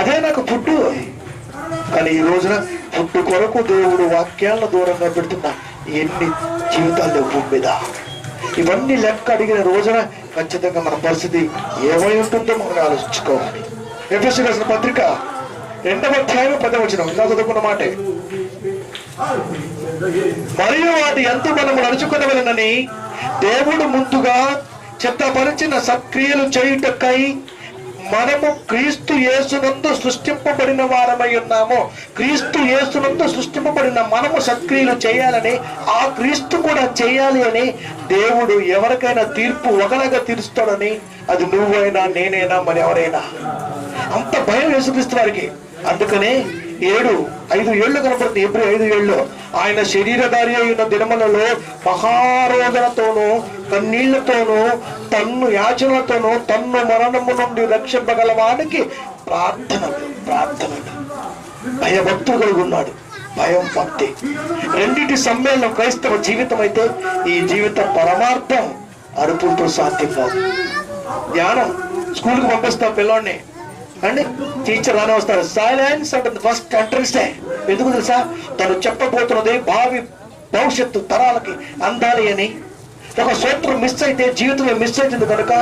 అదే నాకు ఫుడ్. కానీ ఈ రోజున ఫుడ్ కొరకు దేవుడు వాక్యాలను దూరంగా పెడుతున్నా ఎన్ని జీవితాలు భూమి మీద. ఇవన్నీ లెక్క అడిగిన రోజున ఖచ్చితంగా మన పరిస్థితి ఏమై ఉంటుందో మనం ఆలోచించుకోవాలి. ఎఫెసీయులకు రాసిన పత్రిక 2వ అధ్యాయం 10వ వచనం ఇలా చదువుకున్న మాటే, మరియు వాటి ఎంత మనము నడుచుకునవలెనని దేవుడు ముందుగా చిత్తపరిచిన సత్క్రియలు చేయుటకై మనము క్రీస్తు యేసునందు సృష్టింపబడిన వారమై ఉన్నాము. క్రీస్తు యేసునందు సృష్టింపబడిన మనము సత్క్రియలు చేయాలని, ఆ క్రీస్తు కూడా చేయాలి అని దేవుడు ఎవరికైనా తీర్పు ఒకలాగా తీరుస్తాడని, అది నువ్వైనా నేనైనా మరి ఎవరైనా. అంత భయం యేసుక్రీస్తు వారికి. అందుకనే 5 ఏళ్ళు కనబడుతుంది. ఎప్పుడు 5 ఏళ్ళు ఆయన శరీరధారి అయిన దినములలో మహారోదనతోనూ కన్నీళ్లతోనూ తన్ను యాచనలతోనూ తన్ను మరణము నుండి రక్షింపగల వాడికి ప్రార్థనలు భయభక్తులు కలిగి ఉన్నాడు. భయం, భక్తి రెండింటి సమ్మేళనం క్రైస్తవ జీవితం అయితే ఈ జీవిత పరమార్థం అరుపులతో సాధ్యం కాదు. జ్ఞానం స్కూల్కి పంపిస్తాం పిల్లోడిని అండి, టీచర్ రానే వస్తారు, సైలెన్స్ అంటుంది ఫస్ట్ ఎంట్రన్స్ డే. ఎందుకు తెలుసా? తను చెప్పబోతున్నది భావి భవిష్యత్తు తరాలకి అందాలి అని. ఒక సూత్రం మిస్ అయితే జీవితంలో మిస్ అవుతుంది కనుక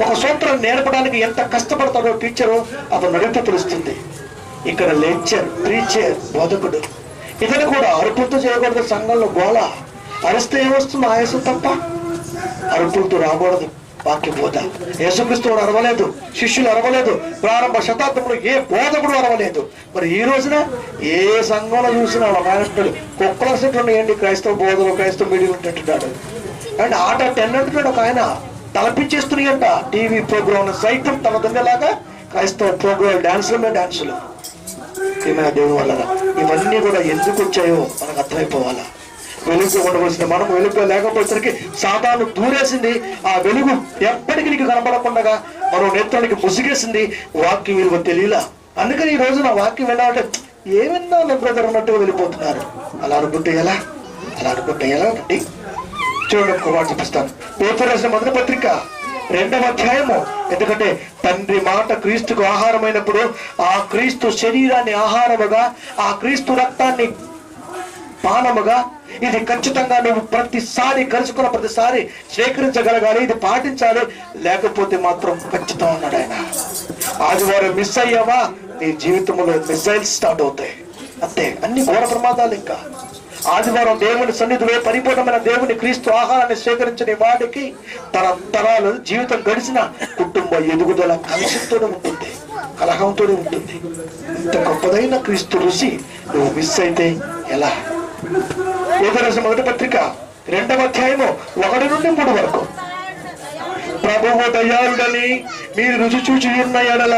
ఒక సూత్రం నేర్పడానికి ఎంత కష్టపడతాడో టీచరు అతను నడిపి తెలుస్తుంది. ఇక్కడ లెక్చర్, టీచర్, బోధకుడు ఇతను కూడా అరుపులతో చేయకూడదు. సంఘంలో గోళ, అరిస్తే ఏమొస్తుంది? ఆయాసం తప్ప. అరుపులతో రాకూడదు. వాక్య బోధ. యేసుక్రీస్తు అరవలేదు, శిష్యులు అరవలేదు, ప్రారంభ శతాబ్దంలో ఏ బోధకుడు అరవలేదు. మరి ఈ రోజున ఏ సంఘంలో చూసినా ఒక ఆయన కుక్కల సెట్లు ఉన్నాయండి, క్రైస్తవ బోధలు, క్రైస్తవ మీడియం ఉంటుంటాడు అండ్ ఆట 10 అంటున్నాడు ఒక ఆయన. తలపించేస్తున్నాయి అంట టీవీ ప్రోగ్రాంలు సైతం తన దొంగలాగా క్రైస్తవ ప్రోగ్రాం, డాన్సులు. ఏమైనా దేవుని వల్ల ఇవన్నీ కూడా ఎందుకు వచ్చాయో మనకు అర్థమైపోవాలా. వెలుగుగా ఉండవలసిన మనం వెలుగుగా లేకపోయేసరికి సాతాను దూరేసింది. ఆ వెలుగు ఎప్పటికీ నీకు కనపడకుండా మనం నేత్రానికి ముసిగేసింది. వాక్యం విలువ తెలియలా. అందుకని ఈ రోజు నా వాక్యం వినాలంటే ఏమన్నా బ్రదర్ అన్నట్టుగా వెళ్ళిపోతున్నారు. అలా అనుకుంటే ఎలా అండి? చూడండి, ఒక మాట చూపిస్తాను. పేతురు రాసిన మొదటి పత్రిక 2వ అధ్యాయము. ఎందుకంటే తండ్రి మాట క్రీస్తుకు ఆహారమైనప్పుడు ఆ క్రీస్తు శరీరాన్ని ఆహారముగా, ఆ క్రీస్తు రక్తాన్ని పానముగా, ఇది ఖచ్చితంగా నువ్వు ప్రతిసారి కలుసుకున్న ప్రతిసారి స్వీకరించగలగాలి, ఇది పాటించాలి, లేకపోతే మాత్రం ఖచ్చితంగా అన్నాడు ఆయన. ఆదివారం మిస్ అయ్యావా నీ జీవితంలో మిసైల్స్ స్టార్ట్ అవుతాయి. అంతే, అన్ని ఘోర ప్రమాదాలు. ఇంకా ఆదివారం దేవుని సన్నిధిలో పరిపూర్ణమైన దేవుని క్రీస్తు ఆహారాన్ని స్వీకరించని వాడికి తరాలు జీవితం గడిచిన కుటుంబ ఎదుగుదల కలహంతోనే ఉంటుంది, కలహంతోనే ఉంటుంది. ఇంత గొప్పదైన క్రీస్తు రుచి నువ్వు మిస్ అయితే ఎలా? పేతురు రాసిన మొదటి పత్రిక 2వ అధ్యాయము 1 నుండి 3 వరకు. ప్రభువు దయాళుడని మీరు రుచి చూచి ఉన్న ఎడల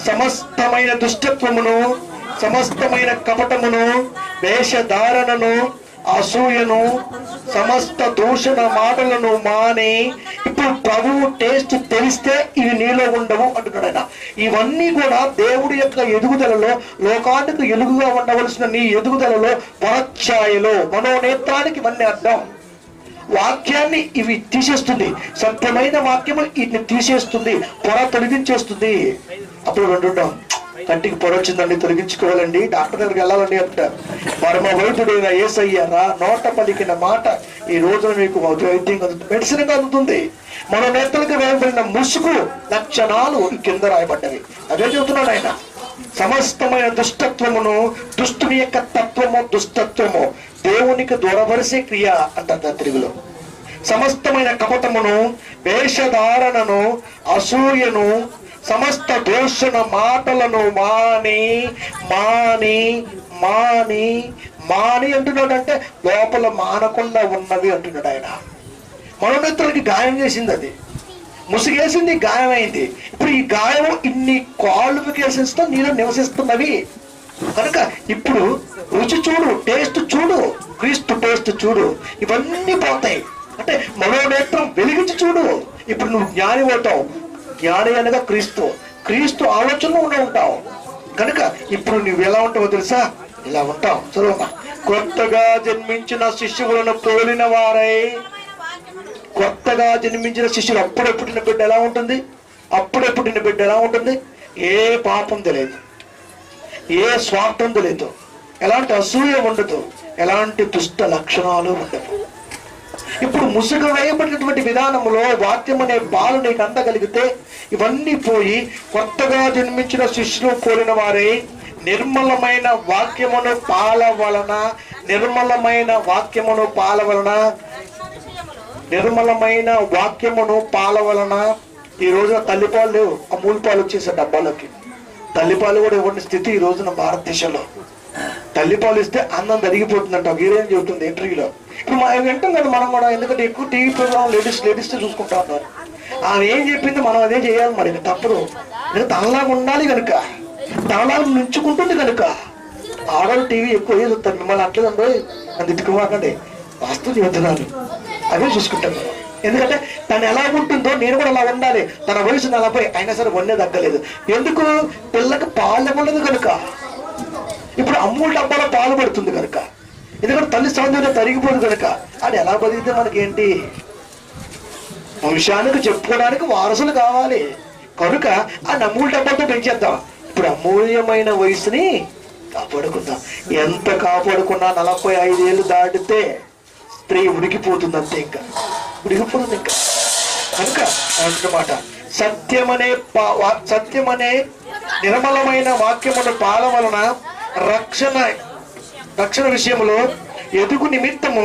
సమస్తమైన దుష్టత్వమును, సమస్తమైన కపటమును, వేషధారణను, అసూయను, సమస్త దూషణ మాటలను మాని ఇప్పుడు ప్రభువు టేస్ట్ తెలిస్తే ఇవి నీలో ఉండవు అంటున్నాడు ఆయన. ఇవన్నీ కూడా దేవుడి యొక్క ఎదుగుదలలో, లోకానికి ఎలుగుగా ఉండవలసిన నీ ఎదుగుదలలో పొరఛాయలో, మనోనేత్రానికి ఇవన్నీ అర్థం. వాక్యాన్ని ఇవి తీసేస్తుంది, సత్యమైన వాక్యము వీటిని తీసేస్తుంది, పొర తొలగించేస్తుంది. అప్పుడు రెండుంటాం కంటికి పొర వచ్చిందండి, తొలగించుకోవాలండి, డాక్టర్ దగ్గరికి వెళ్ళాలండి అంటారు. పరమ వైద్యుడైన యేసయ్య నోట పలికిన మాట ఈ రోజున మీకు వైద్యం మెడిసిన్ గా అందుతుంది. మన నేతలకు వేయబడిన ముసుగు లక్షణాలు కింద రాయబడ్డవి. అదే చెబుతున్నాడు ఆయన. సమస్తమైన దుష్టత్వమును, దుష్టుని యొక్క తత్వము, దుష్టత్వము దేవునికి దూరపరిసే క్రియ అంటారు తెలుగులో. సమస్తమైన కపటమును, వేషధారణను, అసూయను, సమస్త దూషణ మాటలను మాని మాని మాని మాని అంటున్నాడు. అంటే లోపల మానకుండా ఉన్నవి అంటున్నాడు ఆయన. మనోనేత్రులకి గాయం చేసింది, అది ముసుగేసింది, గాయమైంది. ఇప్పుడు ఈ గాయం ఇన్ని క్వాలిఫికేషన్స్ తో నీలో నివసిస్తున్నవి కనుక ఇప్పుడు రుచి చూడు, టేస్ట్ చూడు, క్రీస్తు టేస్ట్ చూడు, ఇవన్నీ పోతాయి. అంటే మనోనేత్రం వెలిగించి చూడు. ఇప్పుడు నువ్వు జ్ఞాని అవుతావు. జ్ఞాని అనగా క్రీస్తు, క్రీస్తు ఆలోచనలో ఉంటావు కనుక ఇప్పుడు నువ్వు ఎలా ఉంటావో తెలుసా? ఇలా ఉంటావు. చదువు. కొత్తగా జన్మించిన శిశువులను పోలిన వారై. కొత్తగా జన్మించిన శిష్యులు, అప్పుడే పుట్టిన బిడ్డ ఎలా ఉంటుంది? అప్పుడే పుట్టిన బిడ్డ ఎలా ఉంటుంది? ఏ పాపం తెలియదు, ఏ స్వార్థం తెలియదు, ఎలాంటి అసూయ ఉండదు, ఎలాంటి దుష్ట లక్షణాలు ఉండవు. ఇప్పుడు ముసుగు వేయబడినటువంటి విధానంలో వాక్యం అనే పాలు నీకు అందగలిగితే ఇవన్నీ పోయి కొత్తగా జన్మించిన శిష్యులు పోలిన వారే నిర్మలమైన వాక్యమును పాల వలన, నిర్మలమైన వాక్యమును పాల వలన, నిర్మలమైన వాక్యమును పాల వలన. ఈ రోజున తల్లిపాలు లేవు, అమూల్ పాలు వచ్చేసాయి డబ్బాలోకి. తల్లిపాలు కూడా ఇవ్వని స్థితి ఈ రోజున భారతదేశంలో. తల్లిపాలు ఇస్తే అన్నం తరిగిపోతుందంట హీరోయిన్ చెబుతుంది ఇంటర్వ్యూలో. ఇప్పుడు మనం వింటాం కదా మనం కూడా, ఎందుకంటే ఎక్కువ టీవీ ప్రోగ్రామ్ లేడీస్ చూసుకుంటా ఉన్నారు. ఆమె ఏం చెప్పింది మనం అదే చేయాలి. మరి తప్పదు, తనలాగా ఉండాలి కనుక, తనలాగా నుంచుకుంటుంది కనుక. ఆడవాళ్ళు టీవీ ఎక్కువ చూస్తారు. మిమ్మల్ని అట్లేదండి అని తిట్టుకోమాకండి, వాస్తవం చెబుతున్నాను. అవే చూసుకుంటాం మనం. ఎందుకంటే తను ఎలా ఉంటుందో నేను కూడా అలా ఉండాలి. తన వయసు 40 అయినా సరే వన్నే తగ్గలేదు. ఎందుకు? పిల్లకి పాలు ఇవ్వలేదు కనుక. ఇప్పుడు అమూల్ డబ్బాలో పాలు పడుతుంది కనుక. ఎందుకంటే తల్లి సౌందర్యం తరిగిపోదు కనుక. అది ఎలా బతికితే మనకేంటి? వంశానికి చెప్పుకోవడానికి వారసులు కావాలి కనుక ఆ అమూల్ డబ్బాతో పెంచేద్దాం. ఇప్పుడు అమూల్యమైన వయసుని కాపాడుకుందాం. ఎంత కాపాడుకున్నా 45 ఏళ్ళు దాటితే స్త్రీ ఉడికిపోతుంది, అంతే. ఇంకా ఉడికిపోతుంది ఇంకా కనుక అంటున్నమాట. సత్యమనే నిర్మలమైన వాక్యమును పాల వలన రక్షణ విషయంలో ఎదుగు నిమిత్తము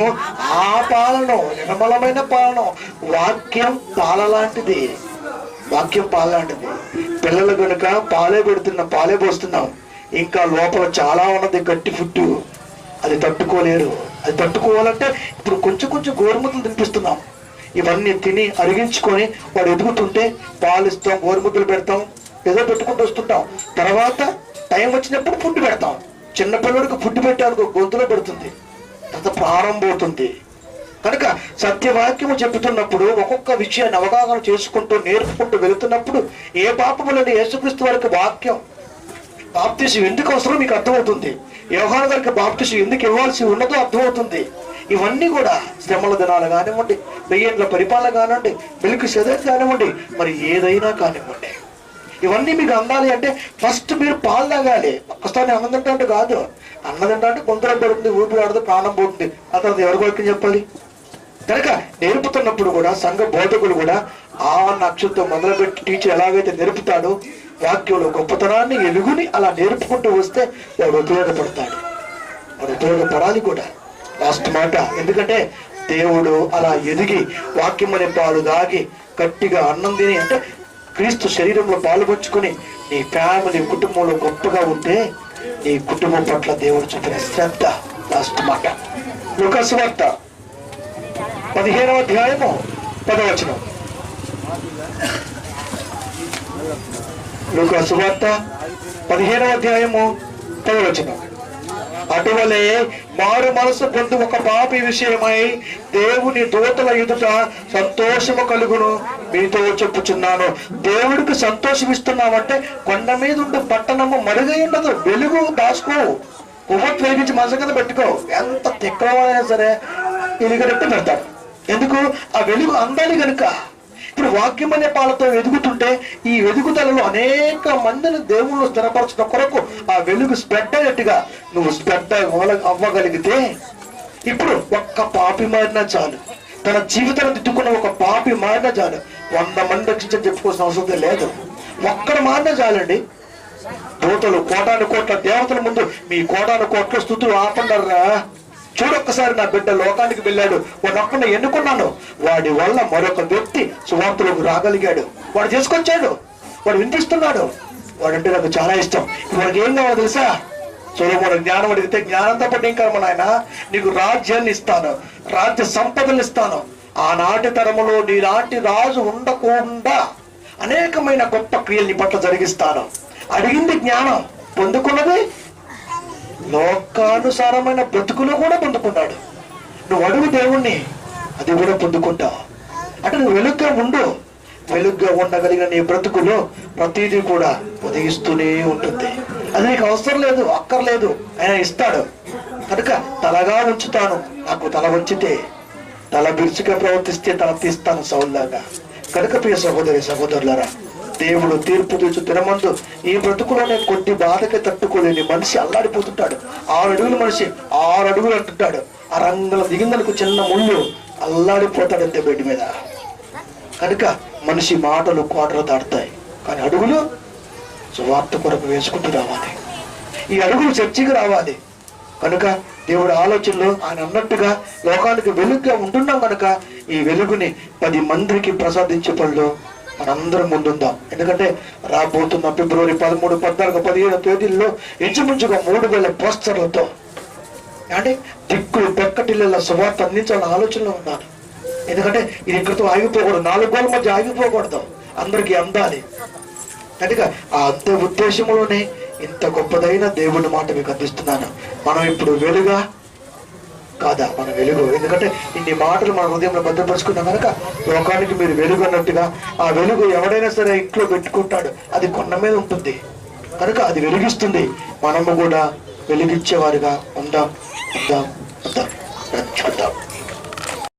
ఆ పాలను, నిర్మలమైన పాలను, వాక్యం పాల లాంటిది. వాక్యం పాల లాంటిది. పిల్లలు కనుక పాలే పెడుతున్నాం, పాలే పోస్తున్నాం. ఇంకా లోపల చాలా ఉన్నది గట్టి ఫుడ్, అది తట్టుకోలేరు. అది తట్టుకోవాలంటే ఇప్పుడు కొంచెం కొంచెం గోరుముద్దలు తినిపిస్తున్నాం. ఇవన్నీ తిని అరిగించుకొని వాడు ఎదుగుతుంటే పాలు ఇస్తాం, గోరుముద్దలు పెడతాం, ఏదో పెట్టుకుంటూ వస్తుంటాం. తర్వాత టైం వచ్చినప్పుడు ఫుడ్ పెడతాం. చిన్నపిల్లడికి ఫుడ్ పెట్టారు గొంతులో పెడుతుంది, తర్వాత ప్రాణం పోతుంది. కనుక సత్యవాక్యము చెబుతున్నప్పుడు ఒక్కొక్క విషయాన్ని అవగాహన చేసుకుంటూ నేర్పుకుంటూ వెళుతున్నప్పుడు ఏ పాపము లేని యేసుక్రీస్తు వారికి వాక్యం బాప్తిసం ఎందుకు అవసరం మీకు అర్థమవుతుంది. యోహాను గారికి బాప్తిసం ఎందుకు ఇవ్వాల్సి ఉన్నదో అర్థమవుతుంది. ఇవన్నీ కూడా శ్రమల దినాలు కానివ్వండి, 1000 ఏళ్ల పరిపాలన కానివ్వండి, వెలుగు సెదర్ కానివ్వండి, మరి ఏదైనా కానివ్వండి, ఇవన్నీ మీకు అందాలి అంటే ఫస్ట్ మీరు పాలు తాగాలి. ఒక్కసారి అన్నం తింటా అంటే కాదు. అన్నం తింటా అంటే కొంత పడుతుంది, ఊపిరి ఆడుతుంది, ప్రాణం పోతుంది. ఆ తర్వాత ఎవరి వాక్యం చెప్పాలి కనుక నేర్పుతున్నప్పుడు కూడా సంఘ బోధకులు కూడా ఆ అక్షరంతో మొదలుపెట్టి టీచర్ ఎలాగైతే నేర్పుతాడో వాక్యంలో గొప్పతనాన్ని ఎలుగుని అలా నేర్పుకుంటూ వస్తే వాడు ఉపయోగపడతాడు. వాడు ఉపయోగపడాలి కూడా. లాస్ట్ మాట, ఎందుకంటే దేవుడు అలా ఎదిగి వాక్యం అనే పాలు దాగి గట్టిగా అన్నం తిని, అంటే క్రీస్తు శరీరంలో పాలుపంచుకొని నీ ఫ్యామిలీ కుటుంబంలో గొప్పగా ఉంటే నీ కుటుంబం పట్ల దేవుడు చూపిన శ్రద్ధ. లాస్ట్ మాట లూకా సువార్త 15వ అధ్యాయము 10వ వచనం. లూకా సువార్త 15వ అధ్యాయము 10వ వచనం. అటువలే మారు మనసు పొందు ఒక పాపి విషయమై దేవుని దూతల ఎదుట సంతోషము కలుగును మీతో చెప్పుచున్నాను. దేవుడికి సంతోషం ఇస్తున్నామంటే కొండ మీద ఉండే పట్టణము మరుగై ఉండదు. వెలుగు దాచుకో, కొవ్వొత్తి వెలిగించి మనసు కింద పెట్టుకో. ఎంత తిక్కమైనా సరే ఎలుగరెట్టి పెడతాడు. ఎందుకు? ఆ వెలుగు అందాలి కనుక. ఇప్పుడు వాక్యం అనే పాలతో ఎదుగుతుంటే ఈ ఎదుగుదలలో అనేక మందిని దేవుళ్ళు స్థిరపరచడం కొరకు ఆ వెలుగు స్ప్రెడ్ అయ్యేట్టుగా నువ్వు స్ప్రెడ్ అవ్వగలిగితే, ఇప్పుడు ఒక్క పాపి మారినా చాలు, తన జీవితాన్ని దిద్దుకున్న ఒక పాపి మారినా చాలు, 100 మంది రక్షించని చెప్పుకోవాల్సిన అవసరం లేదు. ఒక్కడ మారినా చాలండి. దూతలు కోటాను కోట్ల దేవతల ముందు మీ కోటాను కోట్ల స్తుతులు ఆపండర్రా, చూడొక్కసారి నా బిడ్డ లోకానికి వెళ్ళాడు, వాడు ఒక్కడిని ఎన్నుకున్నాను, వాడి వల్ల మరొక వ్యక్తి సువార్తలోకి రాగలిగాడు, వాడు చేసుకొచ్చాడు, వాడు వినిపిస్తున్నాడు, వాడంటే నాకు చాలా ఇష్టం. వాడికి ఏం కావాలో తెలుసా? సొలొమోను జ్ఞానం అడిగితే జ్ఞానంతో పాటు ఇంకా నాయన నీకు రాజ్యాన్ని ఇస్తాను, రాజ్య సంపదలు ఇస్తాను, ఆనాటి తరములో నీలాంటి రాజు ఉండకుండా అనేకమైన గొప్ప క్రియలు నీ పట్ల జరిగిస్తాను. అడిగింది జ్ఞానం, పొందుకున్నది లోకానుసారమైన బ్రతుకులు కూడా పొందుకున్నాడు. నువ్వు అడుగు దేవుణ్ణి, అది కూడా పొందుకుంటావు. అంటే నువ్వు వెలుగ్గా ఉండు, వెలుగ్గా ఉండగలిగిన నీ బ్రతుకులో ప్రతిదీ కూడా ఉదయిస్తూనే ఉంటుంది. అది నీకు అవసరం లేదు, అక్కర్లేదు, ఆయన ఇస్తాడు. కనుక తలగా ఉంచుతాను, నాకు తల వంచితే, తల బిరుచుగా ప్రవర్తిస్తే తల తీస్తాను సౌల్లాగా. కనుక ప్రియ సహోదరి సహోదరులారా, దేవుడు తీర్పు తీర్చు తినమందు ఈ బ్రతుకులోనే కొద్ది బాధకి తట్టుకోలేని మనిషి అల్లాడిపోతుంటాడు. 6 అడుగుల మనిషి 6 అడుగులు అంటుంటాడు, ఆ రంగుల దిగిందలకు చిన్న ముళ్ళు అల్లాడిపోతాడు అంతే బెడ్ మీద. కనుక మనిషి మాటలు కోటలు దాటుతాయి, కానీ అడుగులు సువార్త కొరకు వేసుకుంటూ రావాలి. ఈ అడుగులు చర్చికి రావాలి. కనుక దేవుడి ఆలోచనలో ఆయన అన్నట్టుగా లోకానికి వెలుగుగా ఉంటున్నాం కనుక ఈ వెలుగుని 10 మందికి ప్రసాదించే పనిలో మనందరం ముందుందాం. ఎందుకంటే రాబోతున్న ఫిబ్రవరి 13, 14, 15 తేదీల్లో ఇంచుమించుగా 3000 పోస్టర్లతో అంటే దిక్కులు పెక్కటిల్ల సువార్త అందించాలన్న ఆలోచనలో ఉన్నాను. ఎందుకంటే ఇది ఇక్కడితో ఆగిపోకూడదు, 4 గోళ్ళ మధ్య ఆగిపోకూడదు, అందరికీ అందాలి. కనుక ఆ అంతే ఉద్దేశంలోనే ఇంత గొప్పదైన దేవుని మాట మీకు అందిస్తున్నాను. మనం ఇప్పుడు వెలుగా కాదా? మన వెలుగు. ఎందుకంటే ఇన్ని మాటలు మన హృదయంలో భద్రపరుచుకున్నాం కనుక లోకానికి మీరు వెలుగు అన్నట్టుగా ఆ వెలుగు ఎవడైనా సరే ఇంట్లో పెట్టుకుంటాడు, అది కొండ మీద ఉంటుంది కనుక అది వెలిగిస్తుంది. మనము కూడా వెలిగించేవారుగా ఉందాం.